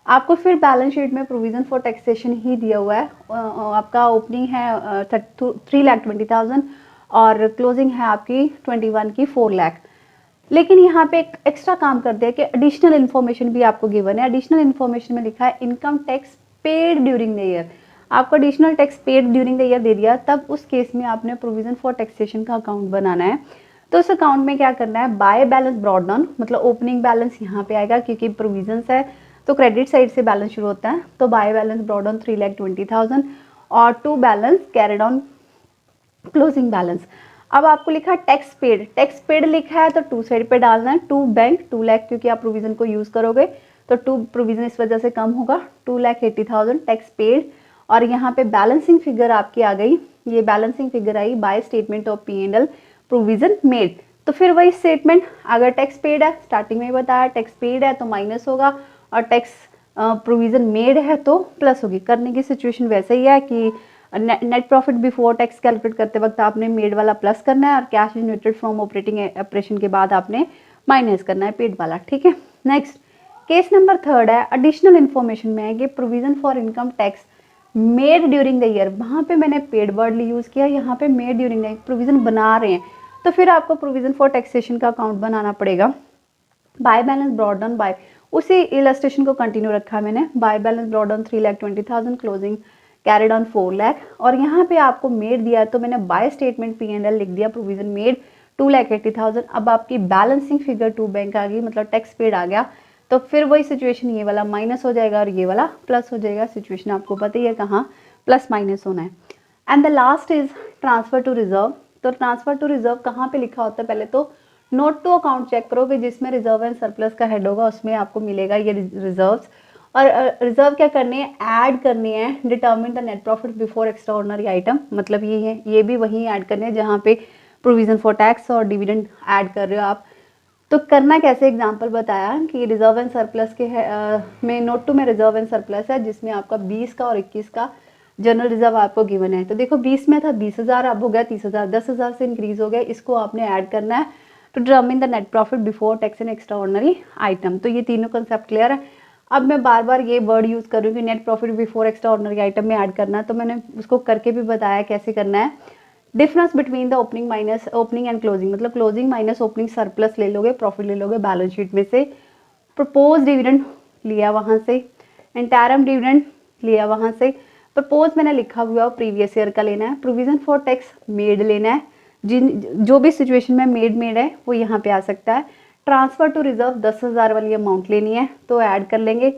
आपको फिर बैलेंस शीट में प्रोविजन फॉर टैक्सेशन ही दिया हुआ है। आपका ओपनिंग है 3,20,000 और क्लोजिंग है आपकी 21 की 4 लाख। लेकिन यहाँ पे एक एक्स्ट्रा काम कर दिया कि एडिशनल इन्फॉर्मेशन भी आपको गिवन है। एडिशनल इन्फॉर्मेशन में लिखा है income tax paid during the year. आपको additional tax paid during the year दे दिया, तब उस केस में आपने प्रोविजन फॉर टैक्सेशन का अकाउंट बनाना है। तो उस अकाउंट में क्या करना है, बाय बैलेंस ब्रॉट डाउन मतलब ओपनिंग बैलेंस यहाँ पे आएगा क्योंकि प्रोविजंस है तो क्रेडिट साइड से बैलेंस शुरू होता है। तो बाय बैलेंस ब्रॉट डाउन 3,20,000 और to balance carried on closing balance. अब आपको लिखा टैक्स पेड लिखा है तो टू साइड पे डालना है, टू बैंक 2 लाख क्योंकि आप प्रोविजन को यूज करोगे तो टू प्रोविजन इस वजह से कम होगा 2,80,000 टैक्स पेड। और यहाँ पे बैलेंसिंग फिगर आपकी आ गई, ये balancing figure I by statement of P&L provision made. तो फिर वही स्टेटमेंट, अगर टैक्स पेड है स्टार्टिंग में बताया टैक्स पेड है तो माइनस होगा और टैक्स प्रोविजन मेड है तो प्लस होगी। करने की सिचुएशन वैसे ही है कि net profit before tax calculate करते वक्त आपने मेड वाला प्लस करना है और cash generated from operating operation के बाद आपने माइनस करना है पेड वाला, ठीक है। नेक्स्ट केस नंबर 3 है एडिशनल इन्फॉर्मेशन में है कि provision for income tax made during the year. वहाँ पे मैंने पेड वर्ड यूज किया, यहाँ पे मेड ड्यूरिंग द प्रोविजन बना रहे हैं तो फिर आपको प्रोविजन फॉर टैक्सेशन का अकाउंट बनाना पड़ेगा। Bye balance brought down by, उसी इलस्ट्रेशन को कंटिन्यू रखा है मैंने। Bye balance brought down 3,20,000 closing carried on 4 lakh और यहाँ पे आपको मेड दिया है तो मैंने बाय स्टेटमेंट P&L लिख दिया प्रोविजन मेड 2,80,000। अब आपकी बैलेंसिंग फिगर टू बैंक आ गई मतलब टैक्स पेड आ गया। तो फिर वही सिचुएशन, ये वाला माइनस हो जाएगा और ये वाला प्लस हो जाएगा। सिचुएशन आपको पता ही है कहाँ प्लस माइनस होना है। And the last is transfer to reserve. तो ट्रांसफर टू रिजर्व कहाँ पे लिखा होता है, पहले तो नोट टू अकाउंट चेक करोगे जिसमें रिजर्व एंड सरप्लस का हेड होगा, उसमें आपको मिलेगा ये रिजर्व्स। और रिजर्व क्या करनी है, ऐड करनी है determine the net profit before extra ordinary item, मतलब ये है, ये भी वही ऐड करने हैं जहाँ पे प्रोविजन फॉर टैक्स और डिविडेंड ऐड कर रहे हो आप। तो करना कैसे, एग्जांपल बताया कि रिजर्व एंड सरप्लस के में नोट टू में रिजर्व एंड सरप्लस है जिसमें आपका 20 का और 21 का जनरल रिजर्व आपको गिवन है। तो देखो 20 में था 20,000, अब हो गया 30,000, 10,000 से इंक्रीज हो गया, इसको आपने ऐड करना है to determine the net profit before tax and extra ordinary item. तो ये तीनों कंसेप्ट क्लियर है। अब मैं बार बार ये वर्ड यूज कर रही हूँ कि net profit before extra ordinary item में ऐड करना है, तो मैंने उसको करके भी बताया कैसे करना है। Difference between the opening minus opening and closing, मतलब क्लोजिंग माइनस ओपनिंग सरप्लस ले लोगे, प्रॉफिट ले लोगे बैलेंस शीट में से। प्रपोज डिविडेंड लिया वहां से, इंटरम डिविडेंड लिया वहां से। प्रपोज मैंने लिखा हुआ प्रीवियस ईयर का लेना है। प्रोविजन फॉर टैक्स मेड लेना है, जो भी सिचुएशन में मेड है वो यहाँ पे आ सकता है। ट्रांसफर टू रिजर्व 10,000 वाली अमाउंट लेनी है तो ऐड कर लेंगे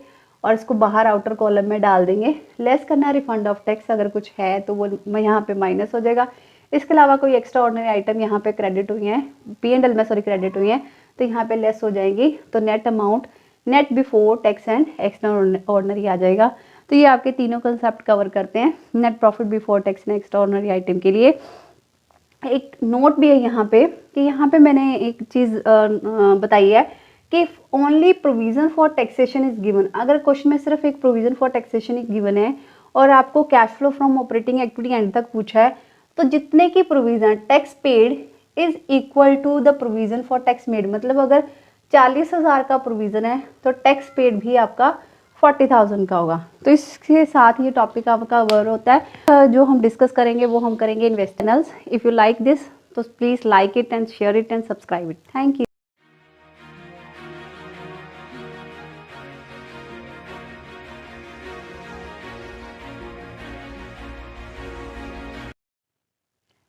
और इसको बाहर आउटर कॉलम में डाल देंगे। लेस करना है रिफंड ऑफ टैक्स, अगर कुछ है तो वो यहाँ पे माइनस हो जाएगा। इसके अलावा कोई एक्स्ट्रा ऑर्डिनरी आइटम यहाँ पे क्रेडिट हुई है, P&L में क्रेडिट हुई है, तो यहाँ पे लेस हो जाएंगी। तो net amount net before tax and extra ordinary आ जाएगा। तो ये आपके तीनों कंसेप्ट कवर करते हैं net profit before tax and extra ordinary item के लिए। एक नोट भी है यहाँ पे कि यहाँ पे मैंने एक चीज़ बताई है कि only provision for taxation is given. अगर क्वेश्चन में सिर्फ एक प्रोविजन फॉर टैक्सेशन ही गिवन है और आपको cash flow from operating activity end तक पूछा है, तो जितने की provision tax paid is equal to the provision for tax made, मतलब अगर 40,000 का प्रोविजन है तो टैक्स पेड भी आपका 40,000 का होगा। तो इसके साथ ये टॉपिक आपका कवर होता है। जो हम डिस्कस करेंगे वो हम करेंगे इन्वेस्टनल्स। इफ़ यू लाइक दिस तो please like it and share it and subscribe it. Thank you.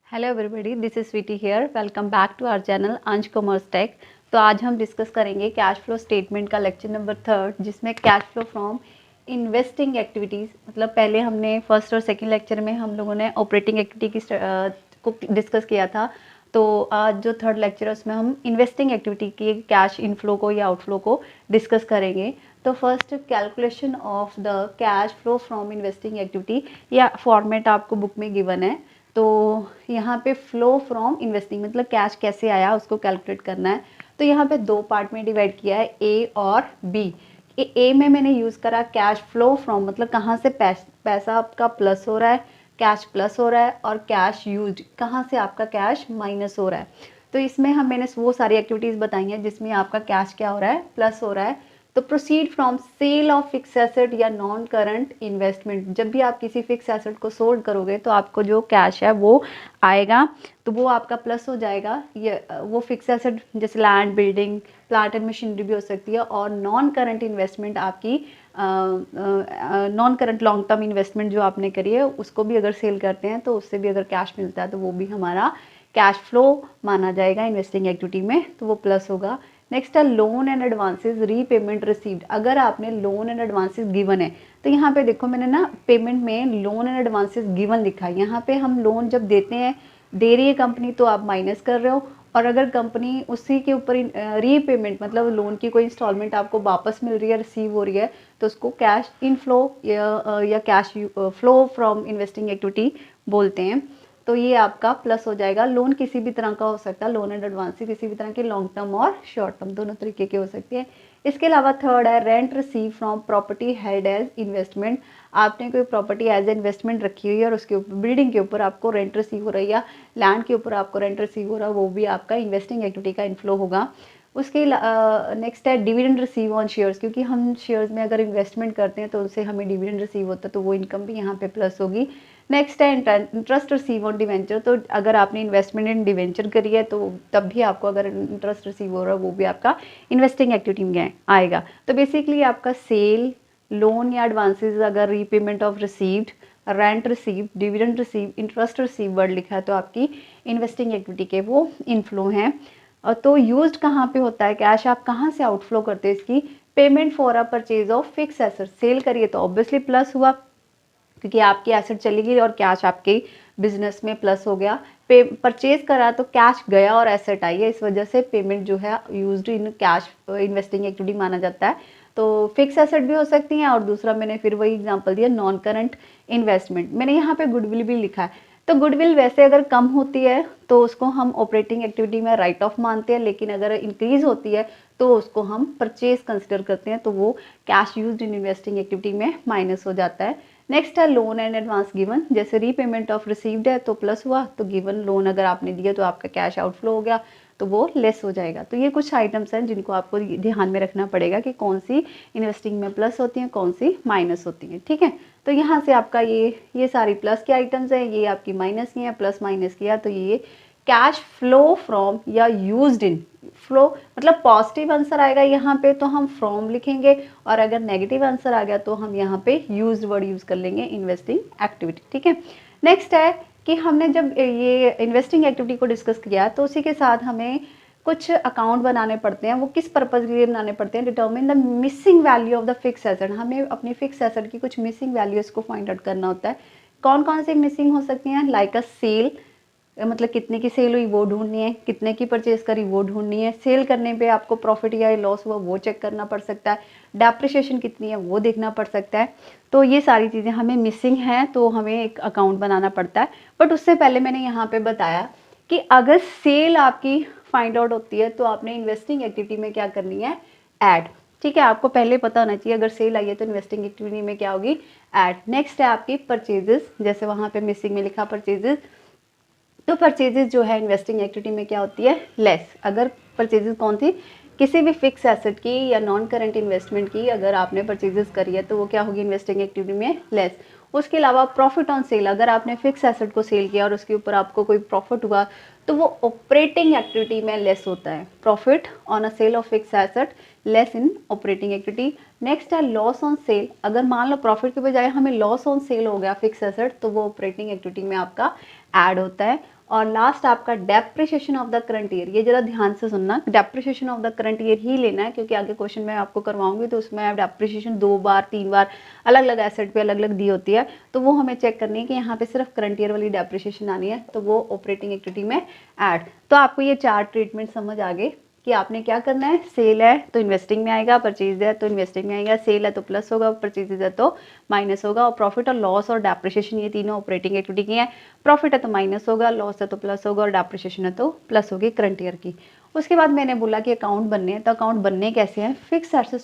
Hello everybody, this is Sweety here. Welcome back to our channel Ansh commerce tech. तो आज हम डिस्कस करेंगे कैश फ्लो स्टेटमेंट का लेक्चर नंबर 3, जिसमें cash flow from investing activities, मतलब पहले हमने फर्स्ट और सेकंड लेक्चर में हम लोगों ने ऑपरेटिंग एक्टिविटी को डिस्कस किया था। तो आज जो थर्ड लेक्चर है उसमें हम इन्वेस्टिंग एक्टिविटी की कैश इनफ्लो को या आउटफ्लो को डिस्कस करेंगे। तो first calculation of the cash flow from investing activity, या फॉर्मेट आपको बुक में गिवन है। तो यहाँ पे फ्लो फ्रॉम इन्वेस्टिंग मतलब कैश कैसे आया उसको कैलकुलेट करना है। तो यहाँ पे दो पार्ट में डिवाइड किया है, ए और बी। ए में मैंने यूज़ करा कैश फ्लो फ्रॉम, मतलब कहाँ से पैसा आपका प्लस हो रहा है, कैश प्लस हो रहा है, और कैश यूज कहाँ से आपका कैश माइनस हो रहा है। तो इसमें मैंने वो सारी एक्टिविटीज़ बताई हैं जिसमें आपका कैश क्या हो रहा है, प्लस हो रहा है। तो proceed from sale of fix asset या नॉन करंट इन्वेस्टमेंट, जब भी आप किसी फिक्स एसेट को सोल्ड करोगे तो आपको जो कैश है वो आएगा, तो वो आपका प्लस हो जाएगा। ये वो फिक्स एसेट जैसे land, building, plant and machinery भी हो सकती है। और नॉन करंट इन्वेस्टमेंट आपकी non current long term investment जो आपने करी है उसको भी अगर सेल करते हैं तो उससे भी अगर कैश मिलता है तो वो भी हमारा कैश फ्लो माना जाएगा इन्वेस्टिंग एक्टिविटी में, तो वो प्लस होगा। नेक्स्ट है loan and advances repayment received. अगर आपने लोन एंड एडवांसेस गिवन है तो यहाँ पे देखो मैंने ना पेमेंट में लोन एंड एडवांसेस गिवन लिखा है। यहाँ पे हम लोन जब देते हैं, दे रही है कंपनी तो आप माइनस कर रहे हो, और अगर कंपनी उसी के ऊपर रीपेमेंट मतलब लोन की कोई इंस्टॉलमेंट आपको वापस मिल रही है, रिसीव हो रही है, तो उसको कैश इनफ्लो या cash flow from investing activity बोलते हैं। तो ये आपका प्लस हो जाएगा। लोन किसी भी तरह का हो सकता है, लोन एंड एडवांस किसी भी तरह के लॉन्ग टर्म और शॉर्ट टर्म दोनों तरीके के हो सकते हैं। इसके अलावा थर्ड है rent receive from property held as investment. आपने कोई प्रॉपर्टी एज इन्वेस्टमेंट रखी हुई है और उसके ऊपर बिल्डिंग के ऊपर आपको रेंट रिसीव हो रही है या लैंड के ऊपर आपको रेंट रिसीव हो रहा है, वो भी आपका इन्वेस्टिंग एक्टिविटी का इनफ्लो होगा। उसके नेक्स्ट है डिविडेंड रिसीव ऑन शेयर्स, क्योंकि हम शेयर्स में अगर इन्वेस्टमेंट करते हैं तो उससे हमें डिविडेंड रिसीव होता है, तो वो इनकम भी यहाँ पे प्लस होगी। नेक्स्ट है इंटरेस्ट रिसीव ऑन डिवेंचर। तो अगर आपने इन्वेस्टमेंट इन डिवेंचर करी है तो तब भी आपको अगर इंटरेस्ट रिसीव हो रहा है वो भी आपका इन्वेस्टिंग एक्टिविटी में आएगा। तो बेसिकली आपका सेल, लोन या एडवांसेस, अगर repayment of received, rent receive, dividend receive, interest receive word लिखा है तो आपकी इन्वेस्टिंग एक्टिविटी के वो इनफ्लो हैं। तो यूज्ड कहाँ पे होता है कैश, आप कहाँ से आउटफ्लो करते हैं इसकी, payment for a purchase of fix asset. Sale करिए तो ऑब्वियसली प्लस हुआ क्योंकि आपकी एसेट चली गई और कैश आपके बिजनेस में प्लस हो गया, पे परचेज करा तो कैश गया और एसेट आई है, इस वजह से पेमेंट जो है used in cash investing activity माना जाता है। तो फिक्स एसेट भी हो सकती हैं, और दूसरा मैंने फिर वही एग्जांपल दिया नॉन करंट इन्वेस्टमेंट। मैंने यहाँ पे गुडविल भी लिखा है, तो गुडविल वैसे अगर कम होती है तो उसको हम ऑपरेटिंग एक्टिविटी में राइट ऑफ मानते हैं, लेकिन अगर इंक्रीज होती है तो उसको हम परचेज कंसिडर करते हैं, तो वो cash used in investing activity में माइनस हो जाता है। नेक्स्ट है लोन एंड एडवांस गिवन, जैसे रीपेमेंट ऑफ रिसीव्ड है तो प्लस हुआ, तो गिवन लोन अगर आपने दिया तो आपका कैश आउटफ्लो हो गया तो वो लेस हो जाएगा। तो ये कुछ आइटम्स हैं जिनको आपको ध्यान में रखना पड़ेगा कि कौन सी इन्वेस्टिंग में प्लस होती हैं, कौन सी माइनस होती हैं, ठीक है। तो यहाँ से आपका ये सारी प्लस के आइटम्स हैं, ये आपकी माइनस की हैं, प्लस माइनस किया तो ये कैश फ्लो फ्रॉम या यूज्ड इन, फ्लो मतलब पॉजिटिव आंसर आएगा यहाँ पे तो हम फ्रॉम लिखेंगे, और अगर नेगेटिव आंसर आ गया तो हम यहाँ पे यूज्ड वर्ड यूज कर लेंगे इन्वेस्टिंग एक्टिविटी, ठीक है। नेक्स्ट है कि हमने जब ये इन्वेस्टिंग एक्टिविटी को डिस्कस किया तो उसी के साथ हमें कुछ अकाउंट बनाने पड़ते हैं। वो किस पर्पज़ के लिए बनाने पड़ते हैं? Determine the missing value of the fix asset, हमें अपनी फिक्स एसेट की कुछ मिसिंग वैल्यूज़ को फाइंड आउट करना होता है। कौन कौन सी मिसिंग हो सकती हैं? लाइक अ सेल, मतलब कितने की सेल हुई वो ढूंढनी है, कितने की परचेज करी वो ढूंढनी है, सेल करने पे आपको प्रॉफिट या लॉस हुआ वो चेक करना पड़ सकता है, डेप्रिसिएशन कितनी है वो देखना पड़ सकता है। तो ये सारी चीज़ें हमें मिसिंग हैं तो हमें एक अकाउंट बनाना पड़ता है। बट उससे पहले मैंने यहाँ पे बताया कि अगर सेल आपकी फाइंड आउट होती है तो आपने इन्वेस्टिंग एक्टिविटी में क्या करनी है? ऐड, ठीक है। आपको पहले पता होना चाहिए अगर सेल आई है तो इन्वेस्टिंग एक्टिविटी में क्या होगी? ऐड। नेक्स्ट है आपकी परचेजेस, जैसे वहाँ पे मिसिंग में लिखा परचेजेस, तो परचेजेस जो है इन्वेस्टिंग एक्टिविटी में क्या होती है? लेस। अगर परचेजेस कौन सी? किसी भी फिक्स एसेट की या नॉन करंट इन्वेस्टमेंट की अगर आपने परचेजेस करी है तो वो क्या होगी इन्वेस्टिंग एक्टिविटी में? लेस। उसके अलावा प्रॉफिट ऑन सेल, अगर आपने फिक्स एसेट को सेल किया और उसके ऊपर आपको कोई प्रॉफिट हुआ तो वो ऑपरेटिंग एक्टिविटी में लेस होता है। Profit on a sale of fix asset less in operating activity. Next है लॉस ऑन सेल, अगर मान लो प्रॉफिट के बजाय हमें लॉस ऑन सेल हो गया फिक्स एसेट तो वो ऑपरेटिंग एक्टिविटी में आपका ऐड होता है। और लास्ट आपका depreciation of the current year, ये जरा ध्यान से सुनना, depreciation of the current year ही लेना है क्योंकि आगे क्वेश्चन मैं आपको करवाऊंगी तो उसमें आप डेप्रिसिएशन 2 बार 3 बार अलग अलग एसेट पे अलग अलग दी होती है, तो वो हमें चेक करनी है कि यहाँ पे सिर्फ करंट ईयर वाली डेप्रिसिएशन आनी है तो वो ऑपरेटिंग एक्टिविटी में ऐड। तो आपको ये 4 ट्रीटमेंट समझ आ गए कि आपने क्या करना है। सेल है तो इन्वेस्टिंग में आएगा, परचेज है तो इन्वेस्टिंग में आएगा, सेल है तो प्लस होगा, परचेज है तो माइनस होगा, और प्रॉफिट और लॉस और डेप्रिसिएशन ये तीनों ऑपरेटिंग एक्टिविटी की हैं। प्रॉफिट है तो माइनस होगा, लॉस है तो प्लस होगा, और डेप्रिसिएशन है तो प्लस होगी करंट ईयर की। उसके बाद मैंने बोला कि अकाउंट बनने हैं, तो अकाउंट बनने कैसे हैं? Fix asset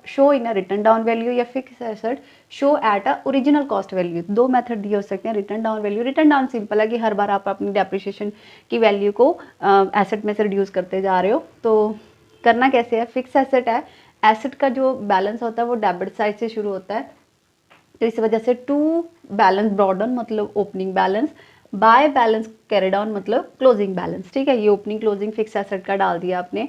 show in a written down value या fix asset show at a original cost value. 2 method दिए हो सकते हैं written down value. Written down simple है कि हर बार आप अपनी डेप्रिसिएशन की वैल्यू को एसेट में से रिड्यूस करते जा रहे हो। तो करना कैसे है? फिक्स एसेट है, एसेट का जो बैलेंस होता है वो डेबिट साइड से शुरू होता है, तो इस वजह से टू बैलेंस ब्रॉड डाउन मतलब opening balance, by balance carry down मतलब क्लोजिंग बैलेंस, ठीक है। ये ओपनिंग क्लोजिंग फिक्स एसेट का डाल दिया आपने।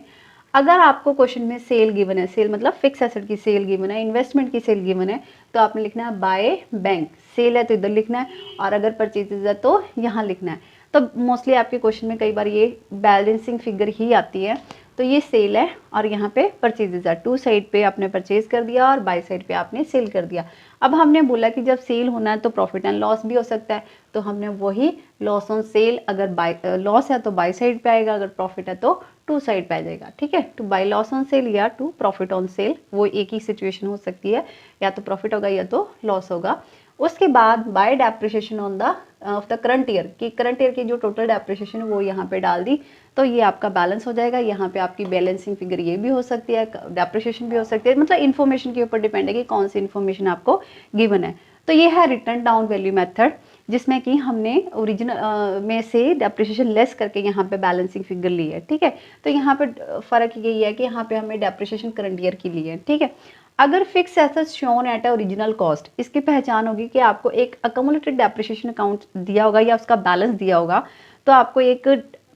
अगर आपको क्वेश्चन में सेल गिवन है, सेल मतलब फिक्स एसेट की सेल गिवन है, इन्वेस्टमेंट की सेल गिवन है, तो आपने लिखना है बाय बैंक। सेल है तो इधर लिखना है, और अगर परचेजेज है तो यहाँ लिखना है। तो मोस्टली आपके क्वेश्चन में कई बार ये बैलेंसिंग फिगर ही आती है। तो ये सेल है और यहाँ पे परचेजेज है, टू साइड पे आपने परचेज कर दिया और बाय साइड पे आपने सेल कर दिया। अब हमने बोला कि जब सेल होना है तो प्रॉफिट एंड लॉस भी हो सकता है, तो हमने वही लॉस ऑन सेल, अगर बाय लॉस है तो बाय साइड पे आएगा, अगर प्रॉफिट है तो टू साइड पे आ जाएगा, ठीक है। To by loss on sale या टू प्रॉफिट ऑन सेल, वो एक ही सिचुएशन हो सकती है, या तो प्रॉफिट होगा या तो लॉस होगा। उसके बाद bye depreciation on the of the current year, की करंट ईयर की जो टोटल डेप्रिसिएशन है वो यहाँ पे डाल दी, तो ये आपका बैलेंस हो जाएगा। यहाँ पे आपकी बैलेंसिंग फिगर ये भी हो सकती है, डेप्रिसिएशन भी हो सकती है, मतलब इन्फॉर्मेशन के ऊपर डिपेंड है कि कौन सी इन्फॉर्मेशन आपको गिवन है। तो ये है रिटर्न डाउन वैल्यू मेथड, जिसमें कि हमने ओरिजिनल में से डेप्रिसिएशन लेस करके यहाँ पे बैलेंसिंग फिगर ली है, ठीक है। तो यहाँ पे फ़र्क यही है कि यहाँ पे हमें डेप्रिसिएशन करंट ईयर की ली है, ठीक है। अगर fix assets shown at original cost, इसकी पहचान होगी कि आपको एक अकोमुलेटेड डेप्रिसिएशन अकाउंट दिया होगा या उसका बैलेंस दिया होगा, तो आपको एक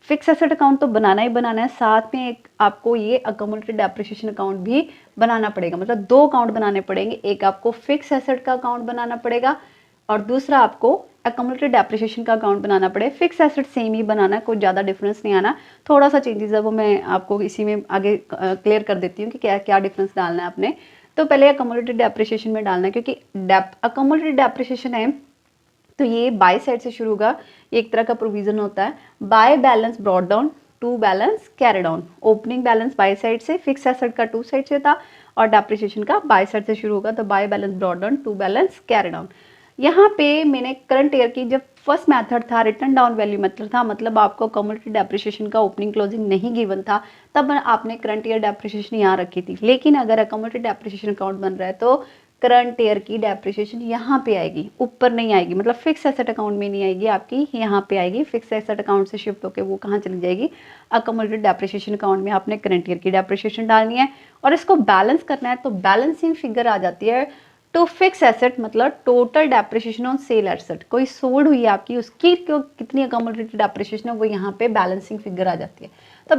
फिक्स एसेट अकाउंट तो बनाना ही बनाना है, साथ में एक आपको ये अकोमुलेटेड डेप्रिसिएशन अकाउंट भी बनाना पड़ेगा। मतलब 2 अकाउंट बनाने पड़ेंगे, एक आपको फिक्स एसेट का अकाउंट बनाना पड़ेगा और दूसरा आपको अकोमुलेटेड डेप्रिसिएशन का अकाउंट बनाना पड़ेगा। फिक्स एसेट सेम ही बनाना है, कोई ज़्यादा डिफरेंस नहीं आना, थोड़ा सा चेंजेस है वो मैं आपको इसी में आगे क्लियर कर देती हूँ कि क्या क्या डिफरेंस डालना है आपने। तो पहले अकोमुलेटेड डेप्रिसिएशन में डालना है, क्योंकि अकोमुलेटेड डेप्रिसिएशन है तो ये बाय साइड से शुरू होगा, एक तरह का प्रोविजन होता है। By balance brought down to balance carry down. Opening balance by side से, फिक्स एसेट का टू साइड से था और डेप्रिसिएशन का बाय साइड से शुरू होगा, तो by balance brought down to balance carry down. यहाँ पे मैंने करंट ईयर की जब फर्स्ट मेथड था रिटर्न डाउन वैल्यू मेथड था, मतलब आपको कम्युलेटिव डेप्रिसिएशन का ओपनिंग क्लोजिंग नहीं गिवन था, तब आपने करंट ईयर डेप्रिसिएशन यहाँ रखी थी। लेकिन अगर कम्युलेटिव डेप्रिसिएशन अकाउंट बन रहा है तो करंट ईयर की डेप्रिसिएशन यहाँ पे आएगी, ऊपर नहीं आएगी, मतलब फिक्स एसेट अकाउंट में नहीं आएगी आपकी, यहाँ पे आएगी। फिक्स एसेट अकाउंट से शिफ्ट होकर वो कहाँ चली जाएगी, अकम्युलेटेड डेप्रिसिएशन अकाउंट में आपने करंट ईयर की डेप्रिसिएशन डालनी है और इसको बैलेंस करना है। तो बैलेंसिंग फिगर आ जाती है टू फिक्स एसेट, मतलब total depreciation on sale asset, कोई सोल्ड हुई है आपकी उसकी कितनी अकम्युलेटेड डेप्रिसिएशन है वो यहाँ पे बैलेंसिंग फिगर आ जाती है। तो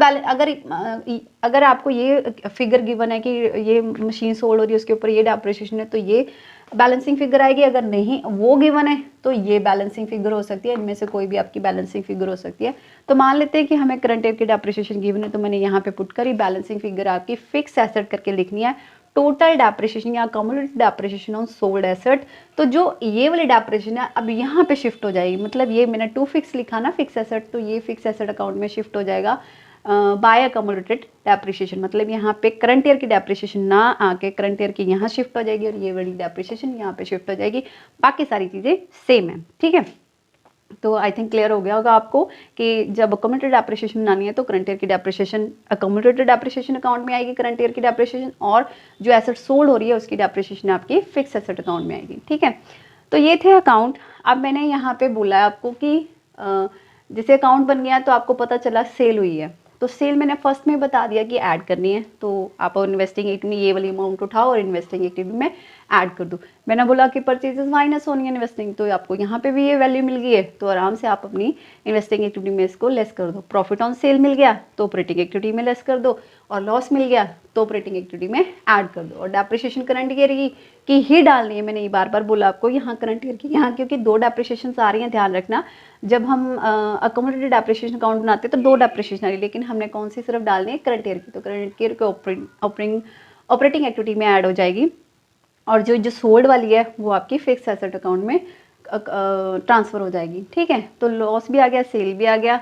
अगर आपको ये फिगर गिवन है कि ये मशीन सोल्ड हो रही है उसके ऊपर ये डेप्रिसिएशन है तो ये बैलेंसिंग फिगर आएगी, अगर नहीं वो गिवन है तो ये बैलेंसिंग फिगर हो सकती है, इनमें से कोई भी आपकी बैलेंसिंग फिगर हो सकती है। तो मान लेते हैं कि हमें करंट ईयर की डेप्रिसिएशन गिवन है, तो मैंने यहाँ पे पुट करी बैलेंसिंग फिगर आपकी फिक्स एसेट करके लिखनी है, टोटल डेप्रिसिएशन या cumulative depreciation on sold asset. तो जो ये वाली डेप्रिसिएशन है अब यहाँ पे शिफ्ट हो जाएगी, मतलब ये मैंने टू फिक्स लिखा ना फिक्स एसेट, तो ये फिक्स एसेट अकाउंट में शिफ्ट हो जाएगा बाय अकम्युलेटेड डेप्रिसिएशन, मतलब यहाँ पे करंट ईयर की डेप्रिसिएशन ना आके करंट ईयर की यहाँ शिफ्ट हो जाएगी और ये वाली डेप्रिसिएशन यहाँ पे शिफ्ट हो जाएगी। बाकी सारी चीज़ें सेम है, ठीक है। तो आई थिंक क्लियर हो गया होगा आपको कि जब अकम्युलेटेड डेप्रिसिएशन बनानी है तो करंट ईयर की डेप्रिसिएशन अकम्युलेटेड डेप्रिसिएशन अकाउंट में आएगी करंट ईयर की डेप्रिसिएशन, और जो एसेट सोल्ड हो रही है उसकी डेप्रिसिएशन आपकी फिक्स एसेट अकाउंट में आएगी, ठीक है। तो ये थे अकाउंट। अब मैंने यहाँ पे बोला है आपको कि जैसे अकाउंट बन गया तो आपको पता चला सेल हुई है, तो सेल मैंने फर्स्ट में बता दिया कि ऐड करनी है, तो आप इन्वेस्टिंग एक्टिविटी में ये वाली अमाउंट उठाओ और इन्वेस्टिंग एक्टिविटी में ऐड कर दो। मैंने बोला कि परचेजेस माइनस होनी है इन्वेस्टिंग, तो आपको यहाँ पे भी ये वैल्यू मिल गई है, तो आराम से आप अपनी इन्वेस्टिंग एक्टिविटी में इसको लेस कर दो। प्रॉफिट ऑन सेल मिल गया तो ऑपरेटिंग एक्टिविटी में लेस कर दो, और लॉस मिल गया तो ऑपरेटिंग एक्टिविटी में ऐड कर दो। और डेप्रिसिएशन करंट ईयर की ही डालनी है, मैंने ये बार बार बोला आपको, यहाँ करंट ईयर की, यहाँ क्योंकि दो डेप्रिसिएशन आ रही हैं, ध्यान रखना। जब हम अकम्युलेटेड डेप्रिसिएशन अकाउंट बनाते हैं तो दो डेप्रिसिएशन आ रही है, लेकिन हमने कौन सी सिर्फ डालनी है करंट ईयर की, तो करंट ईयर को ऑपरेटिंग एक्टिविटी में ऐड हो जाएगी, और जो सोल्ड वाली है वो आपकी फिक्स एसेट अकाउंट में ट्रांसफ़र हो जाएगी, ठीक है। तो लॉस भी आ गया, सेल भी आ गया,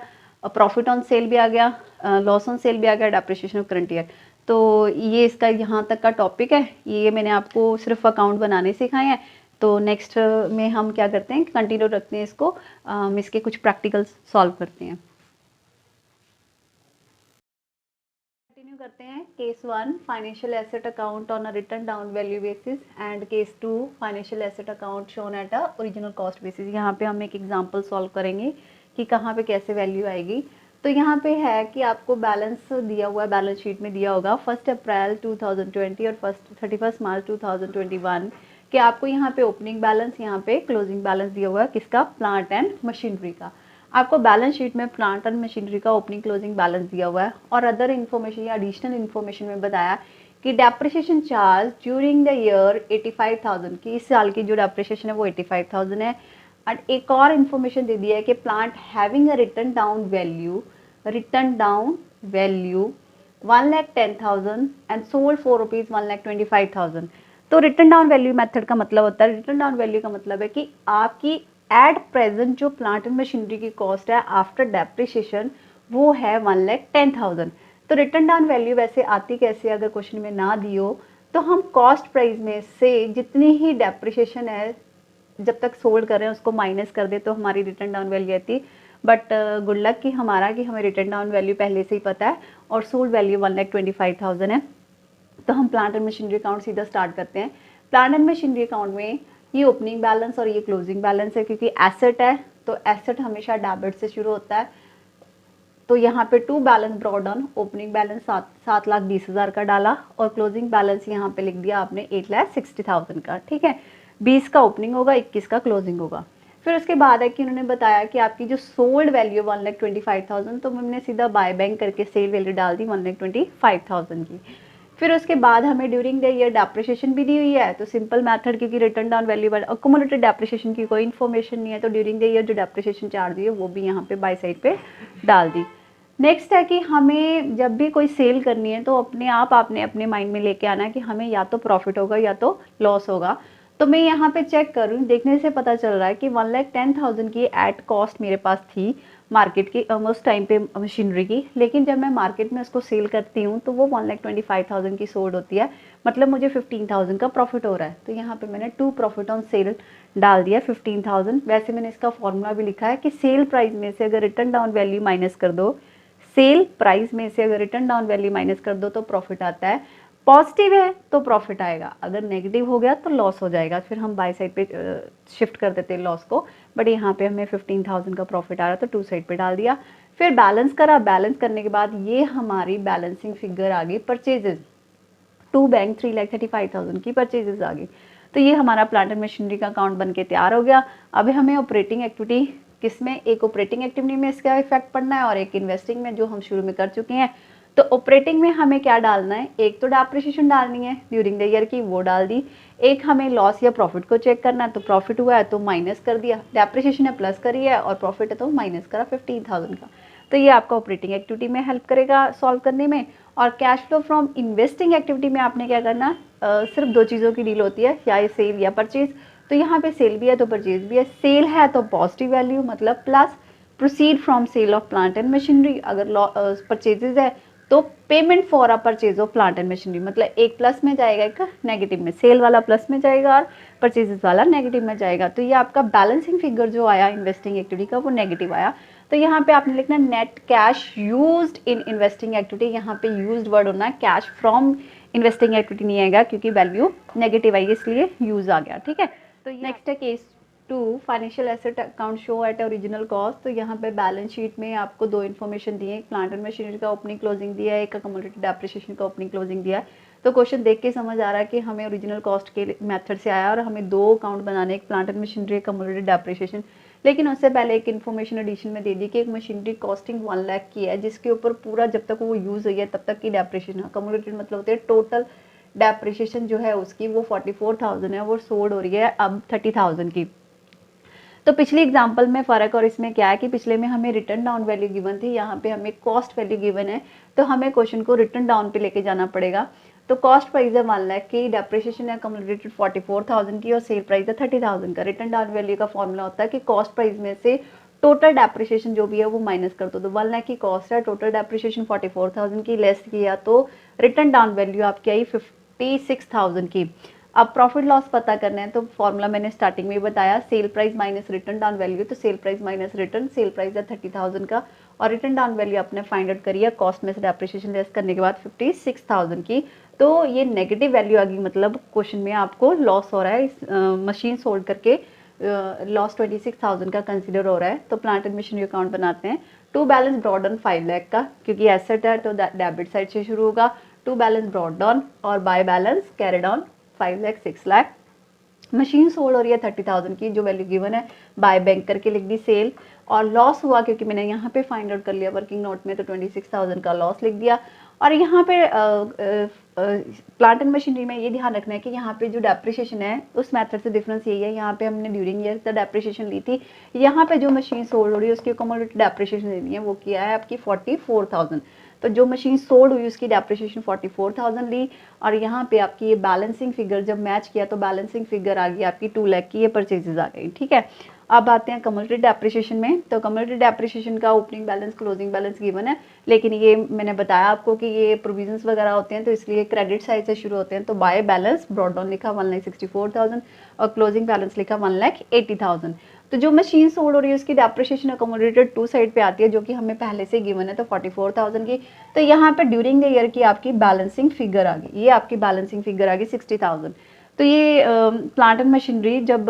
प्रॉफिट ऑन सेल भी आ गया, लॉस ऑन सेल भी आ गया, डेप्रिसिएशन ऑफ करंट ईयर। तो ये इसका यहाँ तक का टॉपिक है, ये मैंने आपको सिर्फ अकाउंट बनाने सिखाए हैं। तो नेक्स्ट में हम क्या करते हैं, कंटिन्यू रखते हैं इसको, इसके कुछ प्रैक्टिकल्स सॉल्व करते हैं। कंटिन्यू करते हैं। Case 1 financial asset account on a return down value basis, and case 2 financial asset account shown eight a original cost basis. यहाँ पे हम एक एग्जांपल सॉल्व करेंगे कि कहाँ पे कैसे वैल्यू आएगी। तो यहाँ पे है कि आपको बैलेंस दिया हुआ है, बैलेंस शीट में दिया होगा 1 अप्रैल 2020 और 31 मार्च 2021 कि आपको यहाँ पे ओपनिंग बैलेंस, यहाँ पे क्लोजिंग बैलेंस दिया हुआ है किसका, प्लांट एंड मशीनरी का। आपको बैलेंस शीट में प्लांट एंड मशीनरी का ओपनिंग क्लोजिंग बैलेंस दिया हुआ है, और अदर इन्फॉर्मेशन या एडिशनल इन्फॉर्मेशन में बताया कि depreciation charge during the year 85,000 की, इस साल की जो डेप्रिसिएशन है वो 85,000 है। एंड एक और इन्फॉर्मेशन दे दिया है कि plant having a return down value 1,10,000 and sold for ₹1,25,000। तो रिटर्न डाउन वैल्यू मेथड का मतलब होता है, रिटर्न डाउन वैल्यू का मतलब है कि आपकी एट प्रेजेंट जो प्लांट एंड मशीनरी की कॉस्ट है आफ्टर डेप्रिसिएशन वो है 1,10,000। तो रिटर्न डाउन वैल्यू वैसे आती कैसे, अगर क्वेश्चन में ना दी हो तो हम कॉस्ट प्राइस में से जितनी ही डेप्रिसिएशन है जब तक सोल्ड कर रहे हैं उसको माइनस कर दे तो हमारी रिटर्न डाउन वैल्यू आती। बट गुड लक कि हमारा कि हमें रिटर्न डाउन वैल्यू पहले से ही पता है और सोल्ड वैल्यू 1,25,000 है। तो हम प्लांट एंड मशीनरी अकाउंट सीधा स्टार्ट करते हैं। प्लांट एंड मशीनरी अकाउंट में ये ओपनिंग बैलेंस और ये क्लोजिंग बैलेंस है, क्योंकि एसेट है तो एसेट हमेशा डेबिट से शुरू होता है। तो यहाँ पे to balance brought down, opening balance 7,20,000 का डाला और क्लोजिंग बैलेंस यहाँ पे लिख दिया आपने 8,60,000 का, ठीक है। 20 का ओपनिंग होगा, 21 का क्लोजिंग होगा। फिर उसके बाद है कि उन्होंने बताया कि आपकी जो सोल्ड वैल्यू 1,25,000, तो हमने सीधा बाय बैंक करके सेल वैल्यू डाल दी 1,25,000 की। फिर उसके बाद हमें ड्यूरिंग द ईयर डेप्रिसिएशन भी दी हुई है, तो सिंपल मेथड, क्योंकि return down value accumulated depreciation की कोई इन्फॉर्मेशन नहीं है, तो ड्यूरिंग द ईयर जो डेप्रिसिएशन चार्ज हुई है वो भी यहाँ पे बाय साइड पे डाल दी। नेक्स्ट है कि हमें जब भी कोई सेल करनी है तो अपने आप आपने अपने माइंड में लेके आना है कि हमें या तो प्रॉफिट होगा या तो लॉस होगा। तो मैं यहाँ पे चेक कर रही हूँ, देखने से पता चल रहा है कि 1,10,000 की एट कॉस्ट मेरे पास थी मार्केट की उस टाइम पे मशीनरी की, लेकिन जब मैं मार्केट में उसको सेल करती हूँ तो वो 1,25,000 की सोल्ड होती है, मतलब मुझे 15,000 का प्रॉफिट हो रहा है। तो यहाँ पे मैंने टू प्रॉफिट ऑन सेल डाल दिया 15,000। वैसे मैंने इसका फॉर्मूला भी लिखा है कि सेल प्राइस में से अगर रिटर्न डाउन वैल्यू माइनस कर दो, सेल प्राइस में से अगर रिटर्न डाउन वैल्यू माइनस कर दो तो प्रॉफिट आता है। पॉजिटिव है तो प्रॉफिट आएगा, अगर नेगेटिव हो गया तो लॉस हो जाएगा, फिर हम बाय साइड पे शिफ्ट कर देते हैं लॉस को। बट यहाँ पे हमें 15,000 का प्रॉफिट आ रहा तो टू साइड पे डाल दिया। फिर बैलेंस करा, बैलेंस करने के बाद ये हमारी बैलेंसिंग फिगर आ गई परचेजेज टू बैंक 3,35,000 की परचेजेज आ गई। तो ये हमारा प्लांट एंड मशीनरी का अकाउंट बन के तैयार हो गया। अभी हमें ऑपरेटिंग एक्टिविटी किसमें, एक ऑपरेटिंग एक्टिविटी में इसका इफेक्ट पड़ना है और एक इन्वेस्टिंग में जो हम शुरू में कर चुके हैं। तो ऑपरेटिंग में हमें क्या डालना है, एक तो डेप्रिसिएशन डालनी है ड्यूरिंग द ईयर की, वो डाल दी। एक हमें लॉस या प्रॉफिट को चेक करना है, तो प्रॉफिट हुआ है तो माइनस कर दिया, डेप्रिसिएशन है प्लस करी है और प्रॉफिट है तो माइनस करा 15,000 का। तो ये आपका ऑपरेटिंग एक्टिविटी में हेल्प करेगा सॉल्व करने में। और cash flow from investing activity में आपने क्या करना, सिर्फ दो चीज़ों की डील होती है, या सेल या परचेज। तो यहाँ पे सेल भी है तो परचेज भी है। सेल है तो पॉजिटिव वैल्यू मतलब plus, proceed from sale of plant and machinery. अगर परचेजेज है तो payment for a purchase of plant and machinery, मतलब एक प्लस में जाएगा एक नेगेटिव में, सेल वाला प्लस में जाएगा और परचेजेस वाला नेगेटिव में जाएगा। तो ये आपका बैलेंसिंग फिगर जो आया इन्वेस्टिंग एक्टिविटी का वो नेगेटिव आया। तो यहाँ पे आपने लिखना net cash used in investing activity. यहाँ पे यूज्ड वर्ड होना है, कैश फ्रॉम इन्वेस्टिंग एक्टिविटी नहीं आएगा क्योंकि वैल्यू नेगेटिव आई इसलिए यूज आ गया। ठीक है, तो नेक्स्ट है case 2, financial asset account show at original cost. तो यहाँ पे बैलेंस शीट में आपको दो इन्फॉर्मेशन दी है, एक प्लांट एंड मशीनरी का ओपनिंग क्लोजिंग दिया है, एक अकोमोडेटेड डेप्रिसिएशन का ओपनिंग क्लोजिंग दिया है। तो क्वेश्चन देख के समझ आ रहा है कि हमें ओरिजिनल कॉस्ट के मेथड से आया और हमें दो अकाउंट बनाने, एक प्लांट एंड मशीनरी, एक अकोमोडेटेड डेप्रिसिएशन। लेकिन उससे पहले एक इन्फॉर्मेशन एडिशन में दे दी कि एक मशीनरी कॉस्टिंग 1 लाख की है, जिसके ऊपर पूरा जब तक वो यूज़ हुई है तब तक की डेप्रिसिएशन, अकोमोडेटेड मतलब होते हैं टोटल डेप्रिसिएशन जो है उसकी वो 44,000 है, वो सोल्ड हो रही है अब 30,000 की। तो पिछली एग्जांपल में फ़र्क और इसमें क्या है कि पिछले में हमें रिटर्न डाउन वैल्यू गिवन थी, यहाँ पे हमें कॉस्ट वैल्यू गिवन है, तो हमें क्वेश्चन को रिटर्न डाउन पे लेके जाना पड़ेगा। तो कॉस्ट प्राइस है 1 लाख की, डेप्रिसिएशन है अकोमोडेटेड 44,000 की और सेल प्राइस है 30,000 का। रिटर्न डाउन वैल्यू का फॉर्मूला होता है कि कॉस्ट प्राइस में से टोटल डेप्रिसिएशन जो भी है वो माइनस कर दो। तो 1 लाख की कॉस्ट है, टोटल डेप्रिसिएशन 44,000 की, लेस किया तो रिटर्न डाउन वैल्यू आपकी आई 56,000 की। अब प्रॉफिट लॉस पता करना है तो फॉर्मूला मैंने स्टार्टिंग में बताया, sale price minus return down value. तो sale price minus return, sale price है 30,000 का और रिटर्न डाउन वैल्यू आपने फाइंड आउट करी है कॉस्ट में से डेप्रिसिएशन लेस करने के बाद 56,000 की। तो ये नेगेटिव वैल्यू आ गई, मतलब क्वेश्चन में आपको लॉस हो रहा है, इस मशीन सोल्ड करके लॉस 26,000 का कंसिडर हो रहा है। तो प्लांट एंड मशीनरी अकाउंट बनाते हैं। To balance broad on 5 lakh का, क्योंकि एसेट है तो डेबिट साइड से शुरू होगा। टू बैलेंस ब्रॉड डाउन और by balance carried on 5 lakh 6 lakh. Machine sold हो रही है 30,000 की, जो वैल्यू गिवन है बाय बैंक करके लिख दी सेल। और लॉस हुआ क्योंकि मैंने यहाँ पे फाइंड आउट कर लिया वर्किंग नोट में, तो 26,000 का लॉस लिख दिया। और यहाँ पे प्लांट एंड मशीनरी में ये ध्यान रखना है कि यहाँ पे जो डेप्रिसिएशन है उस मेथड से डिफरेंस यही है, यहाँ पे हमने ड्यूरिंग ईयर द डेप्रिसिएशन ली थी, यहाँ पे जो मशीन सोल्ड हो रही है उसकी अकोमोडेटेड डेप्रिसिएशन देनी है, वो किया है आपकी 44,000। तो जो मशीन सोल्ड हुई उसकी डेप्रिसिएशन 44,000 ली और यहाँ पे आपकी ये बैलेंसिंग फिगर जब मैच किया तो बैलेंसिंग फिगर आ गई आपकी 2 लाख की, ये परचेजेज आ गई। ठीक है, अब आते हैं कम्युलेटेड डेप्रिसिएशन में। तो कम्युलेटेड डेप्रिसिएशन का opening balance closing balance given है, लेकिन ये मैंने बताया आपको कि ये प्रोविजंस वगैरह होते हैं तो इसलिए क्रेडिट साइड से शुरू होते हैं। तो बाय बैलेंस ब्रॉड डाउन लिखा 1,64,000 और क्लोजिंग बैलेंस लिखा 1,80,000। तो जो मशीन सोल्ड हो रही है उसकी डेप्रिसिएशन अकोमोडेटेड 2 साइड पे आती है, जो कि हमें पहले से गिवन है, तो 44,000 की। तो यहाँ पे ड्यूरिंग द ईयर की आपकी बैलेंसिंग फिगर आ गई, ये आपकी बैलेंसिंग फिगर आ गई 60,000। तो ये प्लांट एंड मशीनरी जब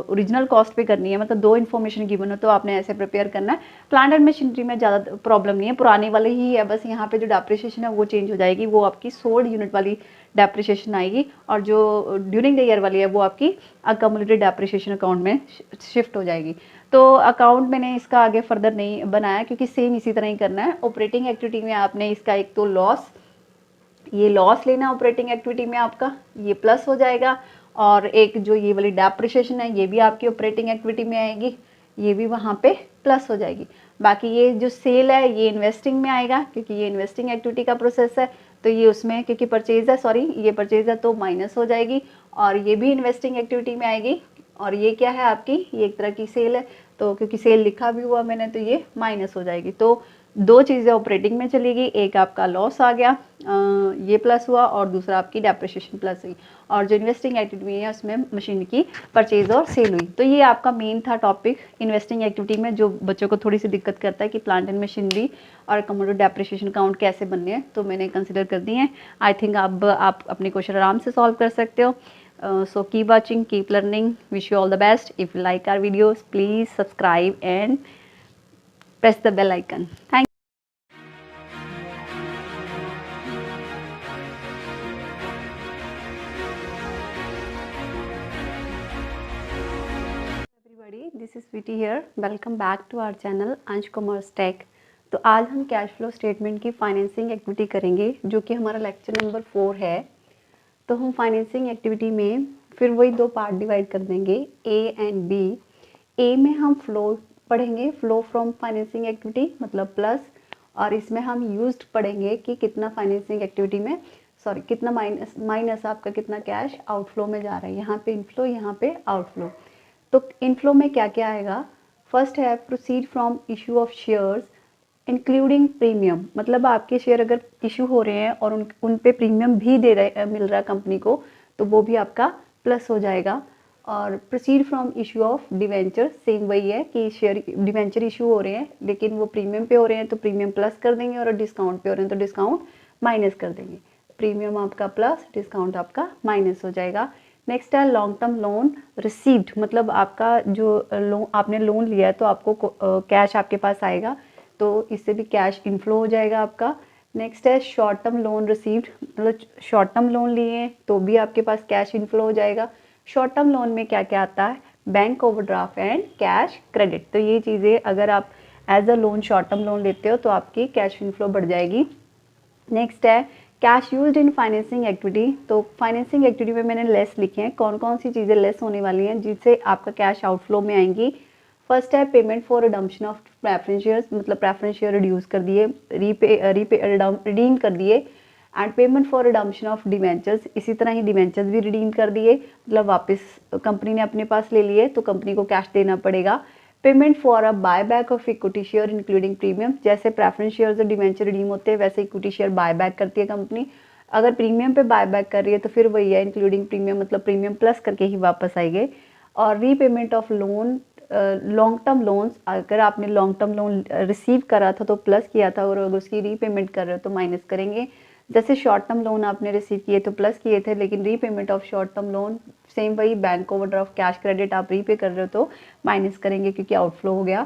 ओरिजिनल कॉस्ट पे करनी है, मतलब दो इन्फॉर्मेशन गिवन हो तो आपने ऐसे प्रिपेयर करना है। प्लांट एंड मशीनरी में ज़्यादा प्रॉब्लम नहीं है, पुराने वाले ही है, बस यहाँ पे जो डेप्रिसिएशन है वो चेंज हो जाएगी, वो आपकी सोल्ड यूनिट वाली डेप्रिसिएशन आएगी और जो ड्यूरिंग द ईयर वाली है वो आपकी अकोमोडेटेड डेप्रिसिएशन अकाउंट में शिफ्ट हो जाएगी। तो अकाउंट मैंने इसका आगे फर्दर नहीं बनाया क्योंकि सेम इसी तरह ही करना है। ऑपरेटिंग एक्टिविटी में आपने इसका एक तो लॉस, ये लॉस लेना ऑपरेटिंग एक्टिविटी में आपका, ये प्लस हो जाएगा, और एक जो ये वाली डेप्रिसिएशन है ये भी आपकी ऑपरेटिंग एक्टिविटी में आएगी, ये भी वहाँ पे प्लस हो जाएगी। बाकी ये जो सेल है ये इन्वेस्टिंग में आएगा क्योंकि ये इन्वेस्टिंग एक्टिविटी का प्रोसेस है, तो ये उसमें क्योंकि परचेज है, सॉरी ये परचेज है तो माइनस हो जाएगी, और ये भी इन्वेस्टिंग एक्टिविटी में आएगी। और ये क्या है आपकी, ये एक तरह की सेल है, तो क्योंकि सेल लिखा भी हुआ मैंने तो ये माइनस हो जाएगी। तो दो चीज़ें ऑपरेटिंग में चलेगी, एक आपका लॉस आ गया, ये प्लस हुआ, और दूसरा आपकी डेप्रिसिएशन प्लस हुई, और जो इन्वेस्टिंग एक्टिविटी है उसमें मशीन की परचेज और सेल हुई। तो ये आपका मेन था टॉपिक इन्वेस्टिंग एक्टिविटी में, जो बच्चों को थोड़ी सी दिक्कत करता है कि प्लांट एंड मशीनरी और कमोडिटी डेप्रिसिएशन अकाउंट कैसे बनने हैं, तो मैंने कंसिडर कर दी हैं। आई थिंक अब आप अपने क्वेश्चन आराम से सॉल्व कर सकते हो। So keep watching, keep learning. Wish you all the best. If you like our videos, please subscribe and press the bell icon. Thank everybody. This is Viti here. Welcome back to our channel Ansh Commerce Tech. तो आज हम कैश फ्लो स्टेटमेंट की फाइनेंसिंग एक्टिविटी करेंगे, जो कि हमारा लेक्चर नंबर 4 है। तो हम फाइनेंसिंग एक्टिविटी में फिर वही दो पार्ट डिवाइड कर देंगे, ए एंड बी। ए में हम फ्लो पढ़ेंगे, फ्लो फ्रॉम फाइनेंसिंग एक्टिविटी मतलब प्लस, और इसमें हम यूज्ड पढ़ेंगे कि कितना फाइनेंसिंग एक्टिविटी में कितना माइनस आपका कितना कैश आउटफ्लो में जा रहा है। यहाँ पे इनफ्लो, यहाँ पे आउटफ्लो। तो इनफ्लो में क्या क्या आएगा, फर्स्ट है proceed from issue of shares including premium, मतलब आपके शेयर अगर इशू हो रहे हैं और उन पे प्रीमियम भी मिल रहा है कंपनी को, तो वो भी आपका प्लस हो जाएगा। और proceed from issue of debenture, same वही है कि शेयर डिवेंचर इशू हो रहे हैं लेकिन वो प्रीमियम पे हो रहे हैं तो प्रीमियम प्लस कर देंगे, और डिस्काउंट पे हो रहे हैं तो डिस्काउंट माइनस कर देंगे। प्रीमियम आपका प्लस, डिस्काउंट आपका माइनस हो जाएगा। नेक्स्ट है लॉन्ग टर्म लोन रिसीव्ड, मतलब आपका जो आपने लोन लिया है तो आपको कैश आपके पास आएगा, तो इससे भी कैश इनफ्लो हो जाएगा आपका। नेक्स्ट है शॉर्ट टर्म लोन रिसीव्ड, मतलब शॉर्ट टर्म लोन लिए तो भी आपके पास कैश इनफ्लो हो जाएगा। शॉर्ट टर्म लोन में क्या क्या आता है, bank overdraft and cash credit. तो ये चीज़ें अगर आप as a loan short term loan लेते हो तो आपकी कैश इनफ्लो बढ़ जाएगी। नेक्स्ट है cash used in financing activity. तो फाइनेंसिंग एक्टिविटी में मैंने लेस लिखे हैं, कौन कौन सी चीज़ें लेस होने वाली हैं जिससे आपका कैश आउटफ्लो में आएंगी। फर्स्ट है payment for redemption of preference shares, मतलब प्रेफरेंस शेयर रिड्यूस कर दिए, रिडीम कर दिए। And payment for redemption of debentures, इसी तरह ही डिवेंचर्स भी रिडीम कर दिए, मतलब वापस कंपनी ने अपने पास ले लिए तो कंपनी को कैश देना पड़ेगा। Payment for a buy back of equity share including premium, जैसे प्रेफरेंस शेयर और डिवेंचर रिडीम होते हैं वैसे इक्विटी शेयर बाय बैक करती है कंपनी। अगर प्रीमियम पे बाय बैक कर रही है तो फिर वही है इंक्लूडिंग प्रीमियम, मतलब प्रीमियम प्लस करके ही वापस आएंगे। और repayment of loan, long term loans, अगर आपने लॉन्ग टर्म लोन रिसीव करा था तो प्लस किया था, और अगर उसकी रीपेमेंट कर रहे हो तो माइनस करेंगे। जैसे शॉर्ट टर्म लोन आपने रिसीव किए तो प्लस किए थे, लेकिन repayment of short term loan same वही, बैंक ओवरड्राफ्ट कैश क्रेडिट आप रीपे कर रहे हो तो माइनस करेंगे क्योंकि आउटफ्लो हो गया।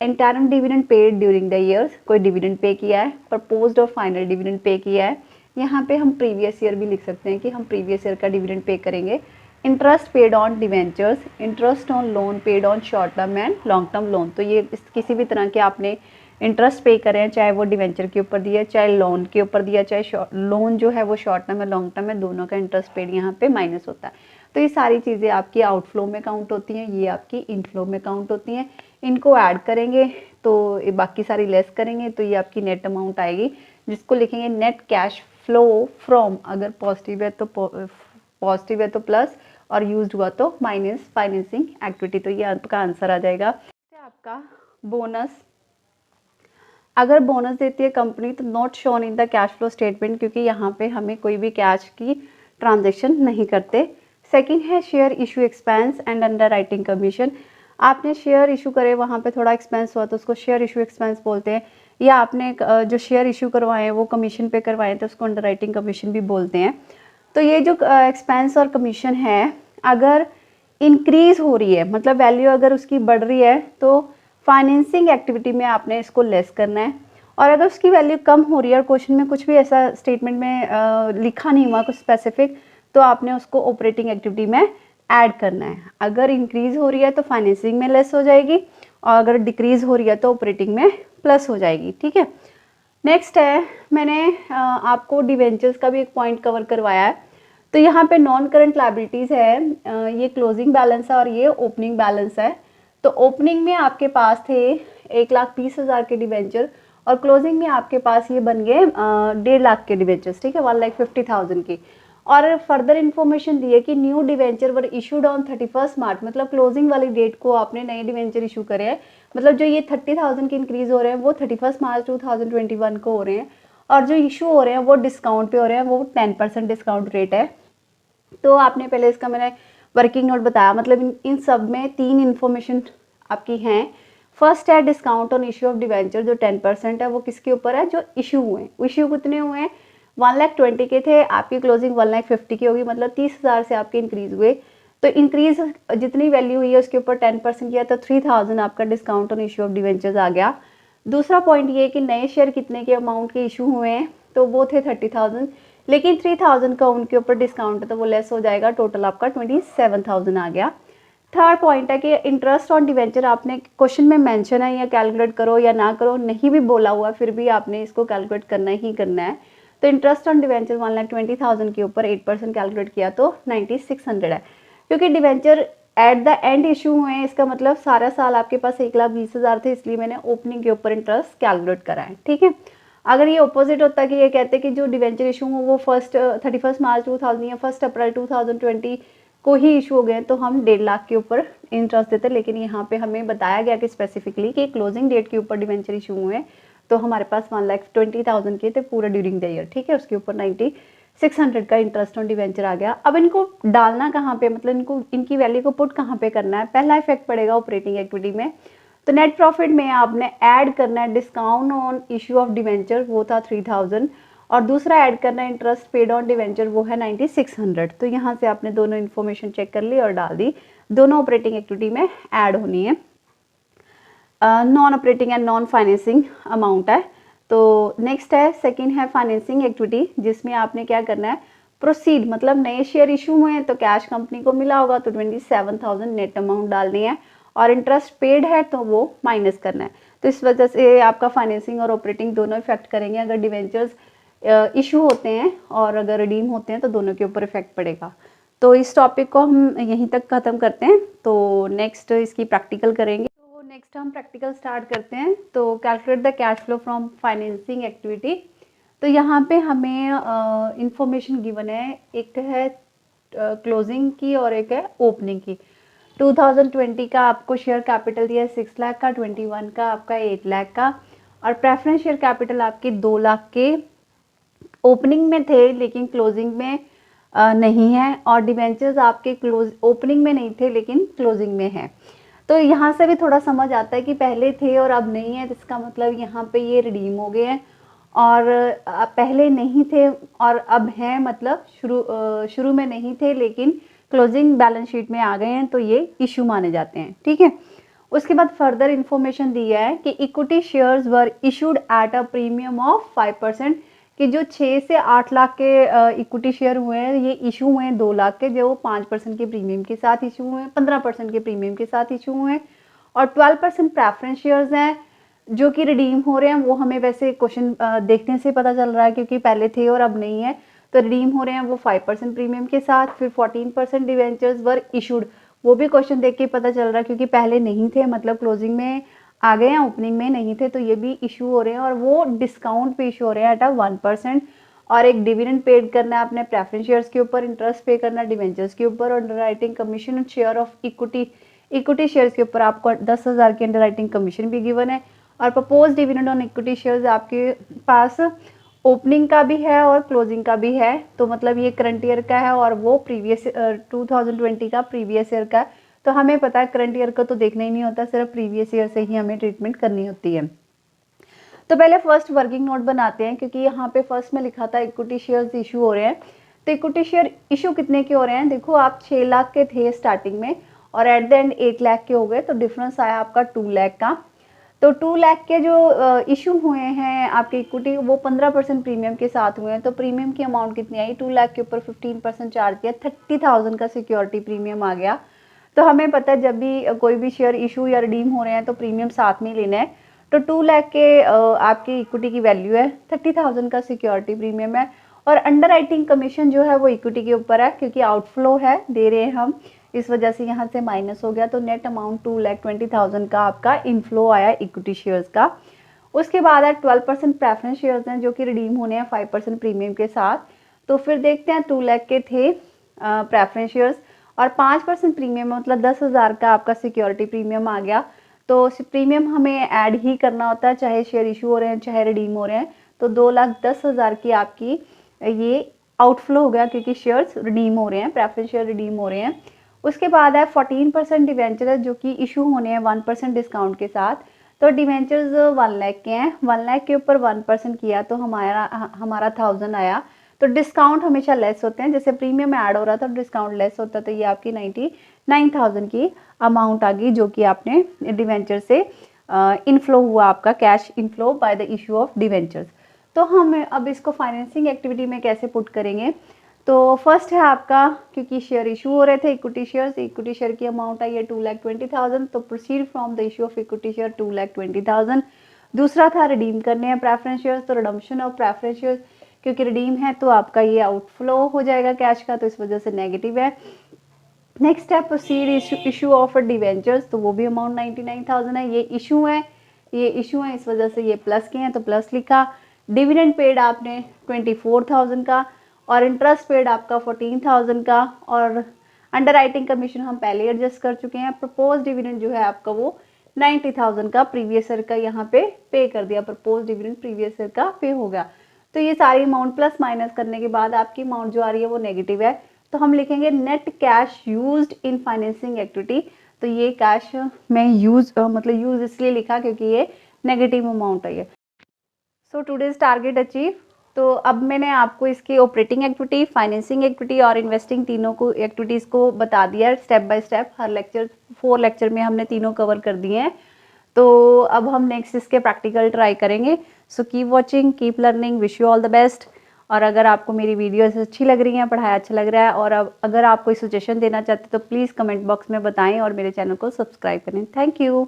Interim dividend paid during the years, कोई डिविडेंड पे किया है, प्रपोज्ड और फाइनल डिविडेंड पे किया है। यहाँ पे हम प्रीवियस ईयर भी लिख सकते हैं कि हम प्रीवियस ईयर का डिविडेंड पे करेंगे। Interest paid on debentures, interest on loan paid on short term and long term loan. तो ये किसी भी तरह के आपने इंटरेस्ट पे करें, चाहे वो डिवेंचर के ऊपर दिया, चाहे लोन के ऊपर दिया, चाहे लोन जो है वो शॉर्ट टर्म है लॉन्ग टर्म है, दोनों का इंटरेस्ट पेड यहाँ पे माइनस होता है। तो ये सारी चीज़ें आपकी आउटफ्लो में काउंट होती हैं, ये आपकी इनफ्लो में काउंट होती हैं। इनको ऐड करेंगे तो ये बाकी सारी लेस करेंगे तो ये आपकी नेट अमाउंट आएगी, जिसको लिखेंगे नेट कैश फ्लो फ्रॉम, अगर पॉजिटिव है तो प्लस और यूज्ड हुआ तो माइनस फाइनेंसिंग एक्टिविटी। तो ये आपका आंसर आ जाएगा। आपका बोनस, अगर बोनस देती है कंपनी तो not shown in the cash flow statement, क्योंकि यहाँ पे हमें कोई भी कैश की ट्रांजैक्शन नहीं करते। सेकंड है share issue expense and under writing commission, आपने शेयर इशू करे वहाँ पे थोड़ा एक्सपेंस हुआ तो उसको शेयर इशू एक्सपेंस बोलते हैं, या आपने जो शेयर इशू करवाए वो कमीशन पे करवाए तो उसको अंडर राइटिंग कमीशन भी बोलते हैं। तो ये जो एक्सपेंस और कमीशन है अगर इंक्रीज हो रही है, मतलब वैल्यू अगर उसकी बढ़ रही है तो फाइनेंसिंग एक्टिविटी में आपने इसको लेस करना है, और अगर उसकी वैल्यू कम हो रही है और क्वेश्चन में कुछ भी ऐसा स्टेटमेंट में लिखा नहीं हुआ कुछ स्पेसिफिक, तो आपने उसको ऑपरेटिंग एक्टिविटी में ऐड करना है। अगर इंक्रीज हो रही है तो फाइनेंसिंग में लेस हो जाएगी, और अगर डिक्रीज हो रही है तो ऑपरेटिंग में प्लस हो जाएगी। ठीक है, नेक्स्ट है मैंने आपको डिवेंचर्स का भी एक पॉइंट कवर करवाया है। तो यहाँ पे नॉन करंट लायबिलिटीज है, ये क्लोजिंग बैलेंस है और ये ओपनिंग बैलेंस है। तो ओपनिंग में आपके पास थे 1,20,000 के डिवेंचर, और क्लोजिंग में आपके पास ये बन गए 1.5 लाख के डिवेंचर्स, ठीक है, 1,50,000 की। और फर्दर इन्फॉर्मेशन दी है कि new debenture were issued on 31 मार्च, मतलब क्लोजिंग वाली डेट को आपने नए डिवेंचर इशू करे हैं, मतलब जो ये 30,000 के इंक्रीज हो रहे हैं वो 31 मार्च 2021 को हो रहे हैं, और जो इशू हो रहे हैं वो डिस्काउंट पे हो रहे हैं, वो 10% डिस्काउंट रेट है। तो आपने पहले इसका मैंने वर्किंग नोट बताया, मतलब इन सब में 3 इन्फॉर्मेशन आपकी हैं। फर्स्ट है discount on issue of debenture, जो 10% है वो किसके ऊपर है, जो इशू हुए हैं। इशू कितने हुए हैं, 1,20,000 के थे, आपकी क्लोजिंग 1,50,000 की होगी, मतलब 30,000 से आपके इंक्रीज हुए। तो इंक्रीज जितनी वैल्यू हुई है उसके ऊपर 10% किया, तो 3,000 आपका discount on issue of debentures आ गया। दूसरा पॉइंट ये कि नए शेयर कितने के अमाउंट के इशू हुए हैं, तो वो थे 30,000, लेकिन 3,000 का उनके ऊपर डिस्काउंट है तो वो लेस हो जाएगा, टोटल आपका 27,000 आ गया। थर्ड पॉइंट है कि इंटरेस्ट ऑन डिवेंचर आपने क्वेश्चन में मेंशन है, या कैलकुलेट करो या ना करो, नहीं भी बोला हुआ फिर भी आपने इसको कैलकुलेट करना ही करना है। तो इंटरेस्ट ऑन डिवेंचर 1,20,000 के ऊपर 8% कैलकुलेट किया तो 9,600 है, क्योंकि debenture at the end issue हुए हैं, इसका मतलब सारा साल आपके पास 1,20,000 थे, इसलिए मैंने ओपनिंग के ऊपर इंटरेस्ट कैलकुलेट करा है, ठीक है। अगर ये ऑपोजिट होता कि ये कहते कि जो डिवेंचर इशू हो वो 31 मार्च 2000 या 1 अप्रैल 2020 को ही इशू हो गए तो हम 1.5 लाख के ऊपर इंटरेस्ट देते, लेकिन यहाँ पे हमें बताया गया कि स्पेसिफिकली कि क्लोजिंग डेट के ऊपर डिवेंचर इशू हुए हैं, तो हमारे पास 1,20,000 के थे पूरा ड्यूरिंग द ईयर, ठीक है, उसके ऊपर 9,600 का इंटरेस्ट ऑन डिवेंचर आ गया। अब इनको डालना कहाँ पे, मतलब इनको इनकी वैल्यू को पुट कहाँ पे करना है। पहला इफेक्ट पड़ेगा ऑपरेटिंग एक्टिविटी में, तो नेट प्रॉफिट में आपने ऐड करना है discount on issue of debenture, वो था 3,000, और दूसरा ऐड करना है इंटरेस्ट पेड ऑन डिवेंचर, वो है 9,600। तो यहाँ से आपने दोनों इन्फॉर्मेशन चेक कर ली और डाल दी, दोनों ऑपरेटिंग एक्टिविटी में ऐड होनी है। Non operating and non financing amount है। तो नेक्स्ट है सेकंड है फाइनेंसिंग एक्टिविटी, जिसमें आपने क्या करना है, प्रोसीड, मतलब नए शेयर इशू हुए हैं तो कैश कंपनी को मिला होगा तो 27,000 नेट अमाउंट डालनी है, और इंटरेस्ट पेड है तो वो माइनस करना है। तो इस वजह से आपका फाइनेंसिंग और ऑपरेटिंग दोनों इफेक्ट करेंगे। अगर डिवेंचर्स इशू होते हैं और अगर रिडीम होते हैं तो दोनों के ऊपर इफेक्ट पड़ेगा। तो इस टॉपिक को हम यहीं तक ख़त्म करते हैं, तो नेक्स्ट इसकी प्रैक्टिकल करेंगे। तो नेक्स्ट हम प्रैक्टिकल स्टार्ट करते हैं। तो calculate the cash flow from financing activity. तो यहाँ पे हमें इंफॉर्मेशन गिवन है, एक है क्लोजिंग की और एक है ओपनिंग की। 2020 का आपको शेयर कैपिटल दिया है 6 लाख का, 21 का आपका 8 लाख का, और प्रेफरेंस शेयर कैपिटल आपके 2 लाख के ओपनिंग में थे लेकिन क्लोजिंग में नहीं है, और डिवेंचर्स आपके क्लोज ओपनिंग में नहीं थे लेकिन क्लोजिंग में है। तो यहाँ से भी थोड़ा समझ आता है कि पहले थे और अब नहीं है, तो इसका मतलब यहाँ पे ये रिडीम हो गए हैं, और पहले नहीं थे और अब हैं, मतलब शुरू में नहीं थे लेकिन क्लोजिंग बैलेंस शीट में आ गए हैं, तो ये इशू माने जाते हैं, ठीक है। उसके बाद फर्दर इंफॉर्मेशन दिया है कि equity shares were issued at a premium of 5%, कि जो 6 से 8 लाख के इक्विटी शेयर हुए हैं ये इशू हुए हैं 2 लाख के, जो 5% के प्रीमियम के साथ इशू हुए हैं, 15% के प्रीमियम के साथ इशू हुए हैं, और 12% प्रेफरेंस शेयर्स हैं जो कि रिडीम हो रहे हैं। वो हमें वैसे क्वेश्चन देखने से पता चल रहा है क्योंकि पहले थे और अब नहीं है, तो रिडीम हो रहे हैं वो 5% प्रीमियम के साथ। फिर 14% डिवेंचर्स वर इशूड, वो भी क्वेश्चन देख के पता चल रहा है क्योंकि पहले नहीं थे, मतलब क्लोजिंग में आ गए हैं, ओपनिंग में नहीं थे, तो ये भी इशू हो रहे हैं और वो डिस्काउंट पे इशू हो रहे हैं एट 1%। और एक डिविडेंड पेड करना है अपने प्रेफरेंस शेयर्स के ऊपर, इंटरेस्ट पे करना है डिवेंचर्स के ऊपर, और underwriting commission share of equity shares के ऊपर आपको 10,000 की अंडरराइटिंग कमीशन भी गिवन है। और propose dividend on equity shares आपके पास ओपनिंग का भी है और क्लोजिंग का भी है, तो मतलब ये करंट ईयर का है और वो प्रीवियस 2020 का प्रीवियस ईयर का है। तो हमें पता है करंट ईयर का तो देखना ही नहीं होता, सिर्फ प्रीवियस ईयर से ही हमें ट्रीटमेंट करनी होती है। तो पहले फर्स्ट वर्किंग नोट बनाते हैं, क्योंकि यहाँ पे फर्स्ट में लिखा था इक्विटी शेयर्स इशू हो रहे हैं। तो इक्विटी शेयर इशू कितने के हो रहे हैं, देखो आप 6 लाख के थे स्टार्टिंग में और एट द एंड 8 लाख के हो गए, तो डिफरेंस आया आपका 2 लाख का। तो 2 लाख के जो इशू हुए हैं आपके इक्विटी, वो 15% प्रीमियम के साथ हुए हैं। तो प्रीमियम की अमाउंट कितनी आई, 2 लाख के ऊपर 15% चार्ज किया, 30,000 का सिक्योरिटी प्रीमियम आ गया। तो हमें पता है जब भी कोई भी शेयर इशू या रिडीम हो रहे हैं तो प्रीमियम साथ में लेना है। तो 2 लाख के आपकी इक्विटी की वैल्यू है, 30,000 का सिक्योरिटी प्रीमियम है, और अंडर राइटिंग कमीशन जो है वो इक्विटी के ऊपर है क्योंकि आउटफ्लो है, दे रहे हैं हम, इस वजह से यहाँ से माइनस हो गया। तो नेट अमाउंट 2,20,000 का आपका इनफ्लो आया इक्विटी शेयर्स का। उसके बाद है 12% प्रेफरेंस शेयर्स हैं जो कि रिडीम होने हैं 5% प्रीमियम के साथ। तो फिर देखते हैं 2 लाख के थे प्रेफरेंस शेयर्स और 5% प्रीमियम मतलब 10,000 का आपका सिक्योरिटी प्रीमियम आ गया। तो प्रीमियम हमें ऐड ही करना होता है, चाहे शेयर इशू हो रहे हैं चाहे रिडीम हो रहे हैं। तो 2,10,000 की आपकी ये आउटफ्लो हो गया क्योंकि शेयर्स रिडीम हो रहे हैं, प्रेफरेंस शेयर रिडीम हो रहे हैं। उसके बाद है 14% डिवेंचर है जो कि इशू होने हैं 1% डिस्काउंट के साथ। तो डिवेंचर्स 1 लाख के हैं, 1 लाख के ऊपर 1% किया तो हमारा 1000 आया। तो डिस्काउंट हमेशा लेस होते हैं, जैसे प्रीमियम ऐड हो रहा था डिस्काउंट लेस होता, तो ये आपकी 99,000 की अमाउंट आ गई जो कि आपने डिवेंचर से इनफ्लो हुआ, आपका cash inflow by the issue of debentures. तो हम अब इसको फाइनेंसिंग एक्टिविटी में कैसे पुट करेंगे। तो फर्स्ट है आपका, क्योंकि शेयर इशू हो रहे थे इक्विटी शेयर की अमाउंट आई है 2,20,000, तो proceed from the issue of equity share 2,20,000। दूसरा था रिडीम करने हैं प्रेफरेंस शेयर्स, तो रिडम्पशन ऑफ प्रेफरेंस शेयर्स क्योंकि रिडीम है तो आपका ये आउटफ्लो हो जाएगा कैश का, तो इस वजह से नेगेटिव है। नेक्स्ट है प्रोसीड इशू ऑफ डिवेंचर्स, तो वो भी अमाउंट 99,000 है। ये इशू है इस वजह से ये प्लस के हैं तो प्लस लिखा। डिविडेंड पेड आपने 24,000 का और इंटरेस्ट पेड आपका 14,000 का, और अंडर राइटिंग कमीशन हम पहले एडजस्ट कर चुके हैं। प्रपोज डिविडेंड जो है आपका वो 90,000 का प्रीवियस ईयर का यहाँ पे कर दिया, प्रपोज डिविडेंड प्रीवियस ईयर का पे हो गया। तो ये सारी अमाउंट प्लस माइनस करने के बाद आपकी अमाउंट जो आ रही है वो नेगेटिव है, तो हम लिखेंगे net cash used in financing activity. तो ये कैश में यूज इसलिए लिखा क्योंकि ये नेगेटिव अमाउंट है। So today's target achieve. तो अब मैंने आपको इसकी ऑपरेटिंग एक्टिविटी, फाइनेंसिंग एक्टिविटी और इन्वेस्टिंग तीनों को एक्टिविटीज़ को बता दिया है step by step. Her lecture 4 lecture में हमने तीनों कवर कर दिए हैं। तो अब हम नेक्स्ट इसके प्रैक्टिकल ट्राई करेंगे। So keep watching, keep learning, wish you all the best. और अगर आपको मेरी वीडियोस अच्छी लग रही हैं, पढ़ाया अच्छा लग रहा है, और अब अगर आप कोई सजेशन देना चाहते तो प्लीज़ कमेंट बॉक्स में बताएं और मेरे चैनल को सब्सक्राइब करें। Thank you.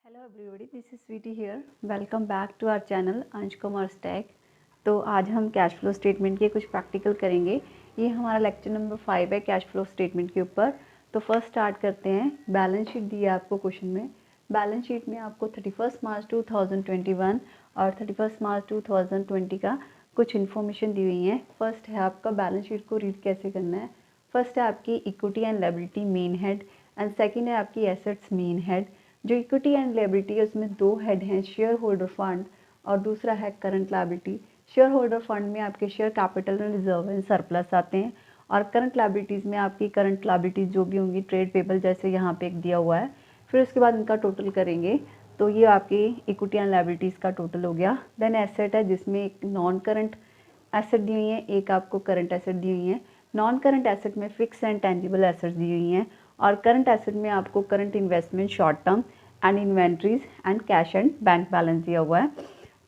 Hello everybody, this is Sweety here. Welcome back to our channel Ansh commerce tech. तो आज हम कैश फ्लो स्टेटमेंट के कुछ प्रैक्टिकल करेंगे। ये हमारा लेक्चर नंबर 5 है कैश फ्लो स्टेटमेंट के ऊपर। तो फर्स्ट स्टार्ट करते हैं। बैलेंस शीट दी है आपको क्वेश्चन में। बैलेंस शीट में आपको 31 मार्च 2021 और 31 मार्च 2020 का कुछ इन्फॉर्मेशन दी हुई है। फर्स्ट है आपका बैलेंस शीट को रीड कैसे करना है। फर्स्ट है आपकी equity and liability main head, and second है आपकी एसेट्स मेन हेड। जो इक्विटी एंड लायबिलिटी है उसमें 2 हेड हैं, शेयर होल्डर फंड और दूसरा है current liability. Share holder fund में आपके share capital and reserve and surplus आते हैं, और करंट लायबिलिटीज़ में आपकी करंट लायबिलिटीज़ जो भी होंगी ट्रेड पेबल जैसे यहाँ पे एक दिया हुआ है। फिर उसके बाद इनका टोटल करेंगे तो ये आपकी इक्विटी एंड लायबिलिटीज़ का टोटल हो गया। देन एसेट है जिसमें एक नॉन करंट एसेट दी हुई है, एक आपको करंट एसेट दी हुई है। नॉन करंट एसेट में फिक्स एंड टेंजिबल एसेट्स दी हुई हैं, और करंट एसेट में आपको current investment, short term and inventories and cash and bank balance दिया हुआ है।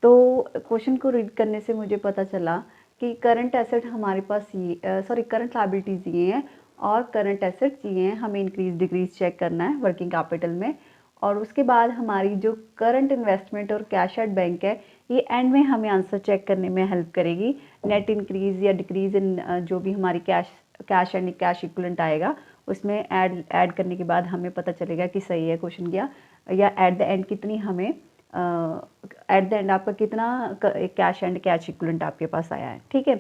तो क्वेश्चन को रीड करने से मुझे पता चला कि करंट एसेट हमारे पास करंट लायबिलिटीज़ ये हैं और करंट एसेट्स ये हैं। हमें इंक्रीज डिक्रीज चेक करना है वर्किंग कैपिटल में, और उसके बाद हमारी जो करंट इन्वेस्टमेंट और कैश एट बैंक है ये एंड में हमें आंसर चेक करने में हेल्प करेगी। नेट इंक्रीज या डिक्रीज इन जो भी हमारी कैश एंड कैश इक्विवेलेंट आएगा उसमें ऐड करने के बाद हमें पता चलेगा कि सही है क्वेश्चन क्या, या एट द एंड कितनी हमें एट द एंड आपका कितना कैश एंड कैश इक्विवेलेंट आपके पास आया है। ठीक है,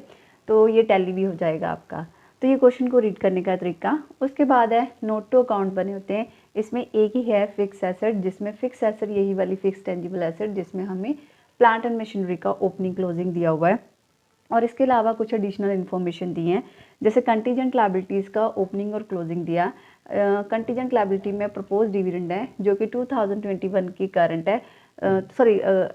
तो ये टैली भी हो जाएगा आपका। तो ये क्वेश्चन को रीड करने का तरीका। उसके बाद है नोट टू अकाउंट बने होते हैं। इसमें एक ही है फिक्स एसेट, जिसमें फिक्स एसेट यही वाली फिक्स टेंजिबल एसेट जिसमें हमें प्लांट एंड मशीनरी का ओपनिंग क्लोजिंग दिया हुआ है, और इसके अलावा कुछ एडिशनल इन्फॉर्मेशन दी हैं जैसे कंटीजेंट लायबिलिटीज़ का ओपनिंग और क्लोजिंग दिया। कंटीजेंट लायबिलिटी में प्रपोज डिविडेंड है जो कि 2021 की करंट है,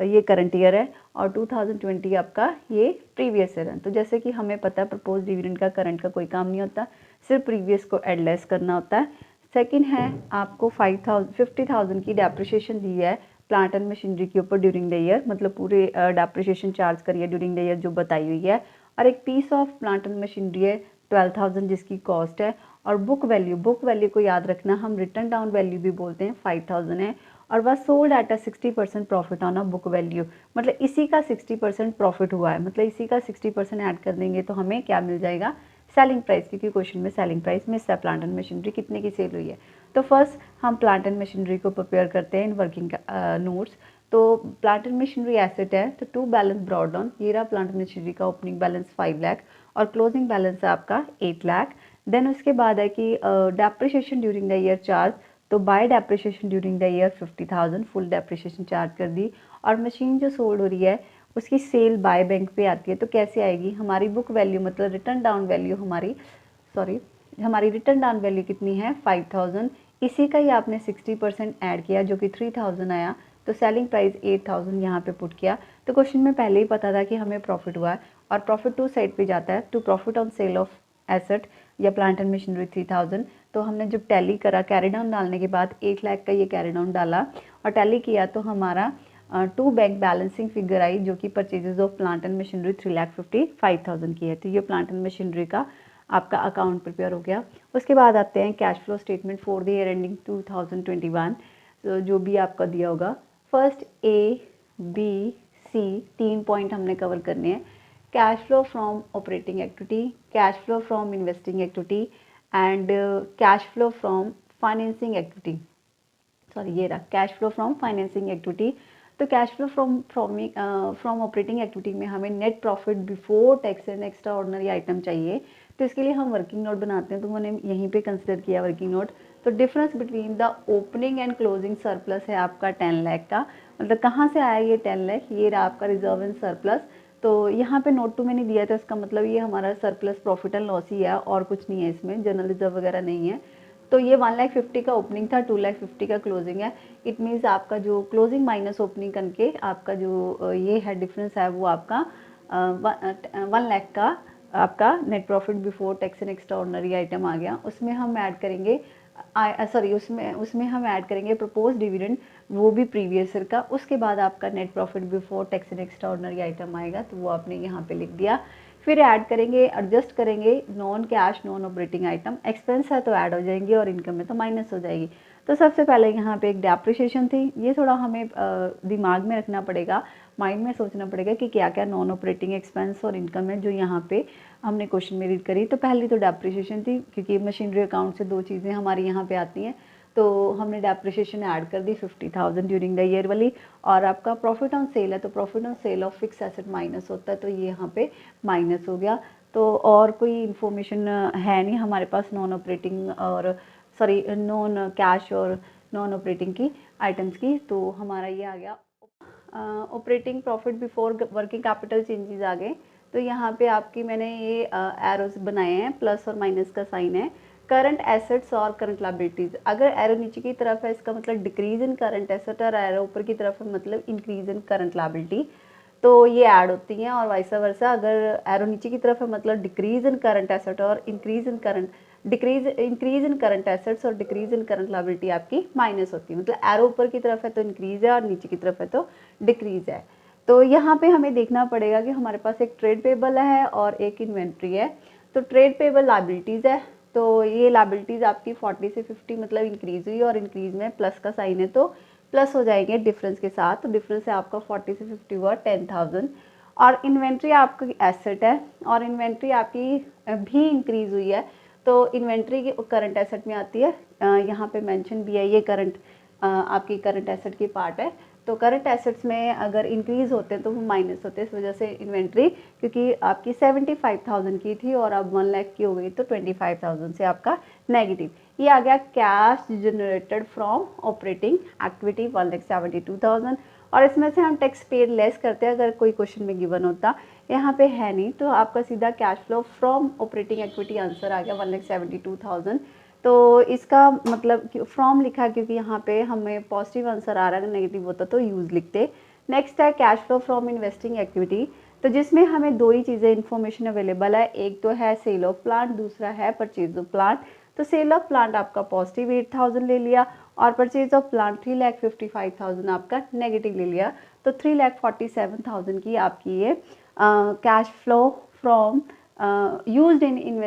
ये करंट ईयर है, और 2020 आपका ये प्रीवियस ईयर है। तो जैसे कि हमें पता है प्रपोज डिविडेंड का करंट का कोई काम नहीं होता, सिर्फ प्रीवियस को एड लेस करना होता है। सेकंड है आपको 50,000 की डेप्रिसिएशन दी है प्लांट एंड मशीनरी के ऊपर ड्यूरिंग द ईयर, मतलब पूरे डेप्रिसिएशन चार्ज करिए ड्यूरिंग द ईयर जो बताई हुई है। और एक piece of plant and machinery है 12,000 जिसकी कॉस्ट है। और बुक वैल्यू को याद रखना हम रिटर्न डाउन वैल्यू भी बोलते हैं 5,000 है। और वह sold at a 60% profit on a book value, मतलब इसी का 60% प्रॉफिट हुआ है, मतलब इसी का 60% ऐड कर देंगे तो हमें क्या मिल जाएगा, सेलिंग प्राइस, क्योंकि क्वेश्चन में सेलिंग प्राइस मिस है, प्लांट एंड मशीनरी कितने की सेल हुई है। तो फर्स्ट हम प्लांट एंड मशीनरी को प्रिपेयर करते हैं इन वर्किंग नोट्स। तो प्लांट एंड मशीनरी एसेट है तो टू बैलेंस ब्रॉड डाउन, ये रहा प्लांट एंड मशीनरी का ओपनिंग बैलेंस 5 लाख और क्लोजिंग बैलेंस है आपका 8 लाख। देन उसके बाद है कि depreciation during the year charge, तो by depreciation during the year 50,000 full depreciation charge कर दी। और मशीन जो सोल्ड हो रही है उसकी सेल बाय बैंक पे आती है, तो कैसे आएगी, हमारी बुक वैल्यू मतलब रिटर्न डाउन वैल्यू हमारी रिटर्न डाउन वैल्यू कितनी है 5,000, इसी का ही आपने 60% ऐड किया जो कि 3,000 आया, तो सेलिंग प्राइस 8,000 यहाँ पे पुट किया। तो क्वेश्चन में पहले ही पता था कि हमें प्रॉफिट हुआ है और प्रॉफिट टू साइड पे जाता है, to profit on sale of asset या प्लांट एंड मशीनरी 3,000। तो हमने जब टैली करा कैरी डाउन डालने के बाद 8 लाख का ये कैरी डाउन डाला और टैली किया तो हमारा टू बैंक बैलेंसिंग फिगर आई जो कि purchases of plant and machinery 3,55,000 की है। तो ये प्लांट एंड मशीनरी का आपका अकाउंट प्रिपेयर हो गया। उसके बाद आते हैं cash flow statement for the year ending 2021। तो जो भी आपका दिया होगा, first A B C 3 point हमने कवर करने हैं। Cash flow from operating activity, cash flow from investing activity and cash flow from financing activity, sorry ये रहा cash flow from financing activity. तो cash flow from operating activity में हमें net profit before tax and extra ordinary item चाहिए, तो इसके लिए हम वर्किंग नोट बनाते हैं, तो मैंने यहीं पे कंसिडर किया वर्किंग नोट। तो difference between the opening and closing surplus है आपका 10 लाख का, मतलब कहाँ से आया ये 10 लाख, ये रहा आपका रिजर्व एंड सरप्लस। तो यहाँ पे नोट 2 में नहीं दिया था, इसका मतलब ये हमारा सरप्लस प्रॉफिट एंड लॉस ही है और कुछ नहीं है, इसमें जनरल रिजर्व वगैरह नहीं है। तो ये 1,50,000 का ओपनिंग था, 2,50,000 का क्लोजिंग है। इट मीन्स आपका जो क्लोजिंग माइनस ओपनिंग करके आपका जो ये है डिफरेंस है वो आपका 1 लाख का आपका net profit before tax and extra ordinary item आ गया। उसमें हम ऐड करेंगे उसमें हम ऐड करेंगे प्रपोज डिविडेंड, वो भी प्रीवियस ईयर का। उसके बाद आपका net profit before tax and extra ordinary item आएगा, तो वो आपने यहाँ पे लिख दिया। फिर ऐड करेंगे, एडजस्ट करेंगे non cash non operating item, expense है तो ऐड हो जाएंगे और इनकम है तो माइनस हो जाएगी। तो सबसे पहले यहाँ पे एक डेप्रिसिएशन थी, ये थोड़ा हमें दिमाग में रखना पड़ेगा, माइंड में सोचना पड़ेगा कि क्या क्या नॉन ऑपरेटिंग एक्सपेंस और इनकम है जो यहाँ पे हमने क्वेश्चन में रीड करी। तो पहली तो डेप्रिसिएशन थी, क्योंकि मशीनरी अकाउंट से 2 चीज़ें हमारी यहाँ पे आती हैं, तो हमने डेप्रिसिएशन ऐड कर दी 50,000 ड्यूरिंग द ईयर वाली। और आपका प्रॉफिट ऑन सेल है तो profit on sale of fix asset minus होता है, तो ये यहाँ पे माइनस हो गया। तो और कोई इन्फॉर्मेशन है नहीं हमारे पास नॉन ऑपरेटिंग और नॉन कैश और नॉन ऑपरेटिंग की आइटम्स की, तो हमारा ये आ गया operating profit before working capital changes आ गए। तो यहाँ पे आपकी मैंने ये एरोस बनाए हैं, प्लस और माइनस का साइन है। करंट एसेट्स और करंट लायबिलिटीज, अगर एरो नीचे की तरफ है इसका मतलब डिक्रीज इन करंट एसेट और एरो ऊपर की तरफ है मतलब इंक्रीज इन करंट लायबिलिटी, तो ये ऐड होती हैं। और वाइस वर्सा, अगर एरो नीचे की तरफ है मतलब डिक्रीज इन करंट एसेट और इंक्रीज इन करंट एसेट्स और डिक्रीज इन करंट लायबिलिटी आपकी माइनस होती है, मतलब एरो ऊपर की तरफ है तो इंक्रीज है और नीचे की तरफ है तो डिक्रीज है। तो यहाँ पे हमें देखना पड़ेगा कि हमारे पास एक ट्रेड पेबल है और एक इन्वेंट्री है। तो ट्रेड पेबल लायबिलिटीज़ है, तो ये लायबिलिटीज़ आपकी 40 से 50 मतलब इंक्रीज हुई और इंक्रीज में प्लस का साइन है तो प्लस हो जाएंगे डिफरेंस के साथ। तो डिफरेंस है आपका 40 से 50 हुआ 10,000। और इन्वेंट्री आपकी एसेट है और इन्वेंट्री आपकी भी इंक्रीज हुई है, तो इन्वेंट्री की करंट एसेट में आती है, यहाँ पे मेंशन भी है, ये करंट आपकी करंट एसेट की पार्ट है। तो करंट एसेट्स में अगर इंक्रीज होते हैं तो वो माइनस होते हैं, इस वजह से इन्वेंट्री, क्योंकि आपकी 75,000 की थी और अब 1 लाख की हो गई तो 25,000 से आपका नेगेटिव। ये आ गया cash generated from operating activity 1,72,000। और इसमें से हम टैक्स पेड लेस करते हैं, अगर कोई क्वेश्चन में गिवन होता, यहाँ पे है नहीं, तो आपका सीधा cash flow from operating activity answer आ गया 1,72,000। तो इसका मतलब फ्रॉम लिखा क्योंकि यहाँ पे हमें पॉजिटिव आंसर आ रहा है, नेगेटिव होता तो यूज़ लिखते। नेक्स्ट है cash flow from investing activity, तो जिसमें हमें 2 ही चीज़ें इन्फॉर्मेशन अवेलेबल है, एक तो है सेल ऑफ प्लांट, दूसरा है परचेज ऑफ प्लांट। तो सेल ऑफ प्लांट आपका पॉजिटिव 8,000 ले लिया और परचेज ऑफ प्लांट 3,55,000 आपका नेगेटिव ले लिया, तो 3,47,000 की आपकी ये cash flow from used in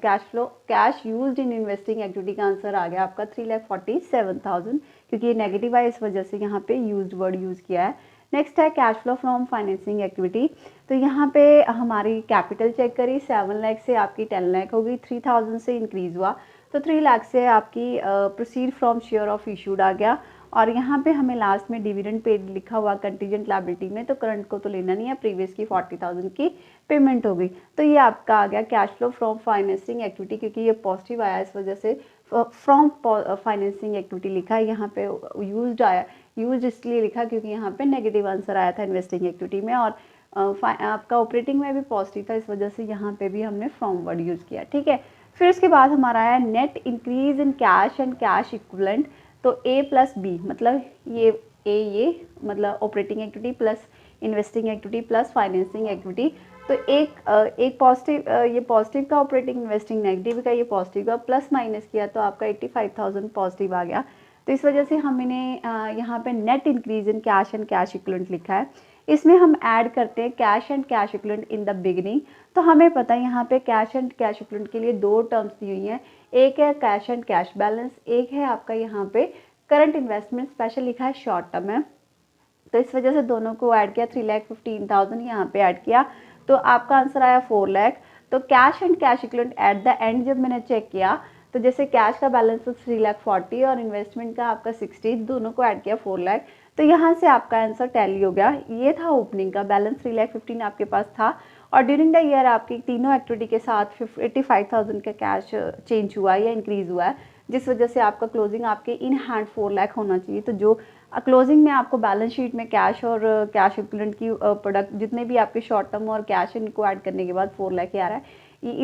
cash flow, cash used in investing activity का आंसर आ गया आपका 3,47,000, क्योंकि ये नेगेटिव है इस वजह से यहाँ पे यूज्ड वर्ड यूज़ किया है। नेक्स्ट है cash flow from financing activity. तो यहाँ पे हमारी कैपिटल चेक करी, 7 लाख से आपकी 10 लाख हो गई, 3,000 से इंक्रीज़ हुआ तो 3 लाख से आपकी proceed from share of issued आ गया। और यहाँ पे हमें लास्ट में डिविडेंड पेड लिखा हुआ कंटीजेंट लायबिलिटी में, तो करंट को तो लेना नहीं है, प्रीवियस की 40,000 की पेमेंट हो गई। तो ये आपका आ गया cash flow from financing activity, क्योंकि ये पॉजिटिव आया इस वजह से फ्रॉम फाइनेंसिंग एक्टिविटी लिखा है। यहाँ पे यूज्ड आया, यूज इसलिए लिखा क्योंकि यहाँ पे नेगेटिव आंसर आया था इन्वेस्टिंग एक्टिविटी में, और आपका ऑपरेटिंग में भी पॉजिटिव था, इस वजह से यहाँ पे भी हमने फ्रॉम वर्ड यूज़ किया। ठीक है, फिर उसके बाद हमारा आया net increase in cash and cash equivalent. तो ए प्लस बी मतलब ये मतलब operating activity plus investing activity plus financing activity. तो एक पॉजिटिव, ये पॉजिटिव का ऑपरेटिंग, इन्वेस्टिंग नेगेटिव का, ये पॉजिटिव का प्लस माइनस किया तो आपका 85,000 पॉजिटिव आ गया। तो इस वजह से हमने यहाँ पे net increase in cash and cash equivalent लिखा है। इसमें हम ऐड करते हैं cash and cash equivalent in the beginning. तो हमें पता है यहाँ पे कैश एंड कैश इक्विवेलेंट के लिए दो टर्म्स दी हुई हैं, एक है कैश एंड कैश बैलेंस, एक है आपका यहाँ पे करंट इन्वेस्टमेंट, स्पेशल लिखा है शॉर्ट टर्म है। तो इस वजह से दोनों को ऐड किया, 3,15,000 यहाँ पे ऐड किया तो आपका आंसर आया 4 लाख। तो cash and cash equivalent at the end जब मैंने चेक किया तो जैसे कैश का बैलेंस तो 3,40,000 और इन्वेस्टमेंट का आपका 60, दोनों को ऐड किया 4 लाख। तो यहाँ से आपका आंसर टैली हो गया। ये था ओपनिंग का बैलेंस, 3,15,000 आपके पास था, और ड्यूरिंग द ईयर आपकी तीनों एक्टिविटी के साथ 85,000 का कैश चेंज हुआ है या इंक्रीज़ हुआ है, जिस वजह से आपका क्लोजिंग आपके इन हैंड 4 लाख होना चाहिए। तो जो क्लोजिंग में आपको बैलेंस शीट में कैश और कैश इक्विवेलेंट की प्रोडक्ट जितने भी आपके शॉर्ट टर्म और कैश इनको ऐड करने के बाद 4 लाख ही आ रहा है,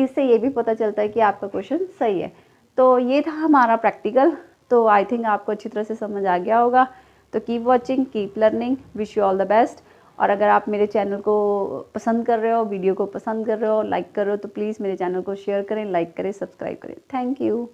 इससे ये भी पता चलता है कि आपका क्वेश्चन सही है। तो ये था हमारा प्रैक्टिकल। तो आई थिंक आपको अच्छी तरह से समझ आ गया होगा। तो keep watching, keep learning, wish you all the best. और अगर आप मेरे चैनल को पसंद कर रहे हो, वीडियो को पसंद कर रहे हो, लाइक कर रहे हो, तो प्लीज़ मेरे चैनल को शेयर करें, लाइक करें, सब्सक्राइब करें। Thank you.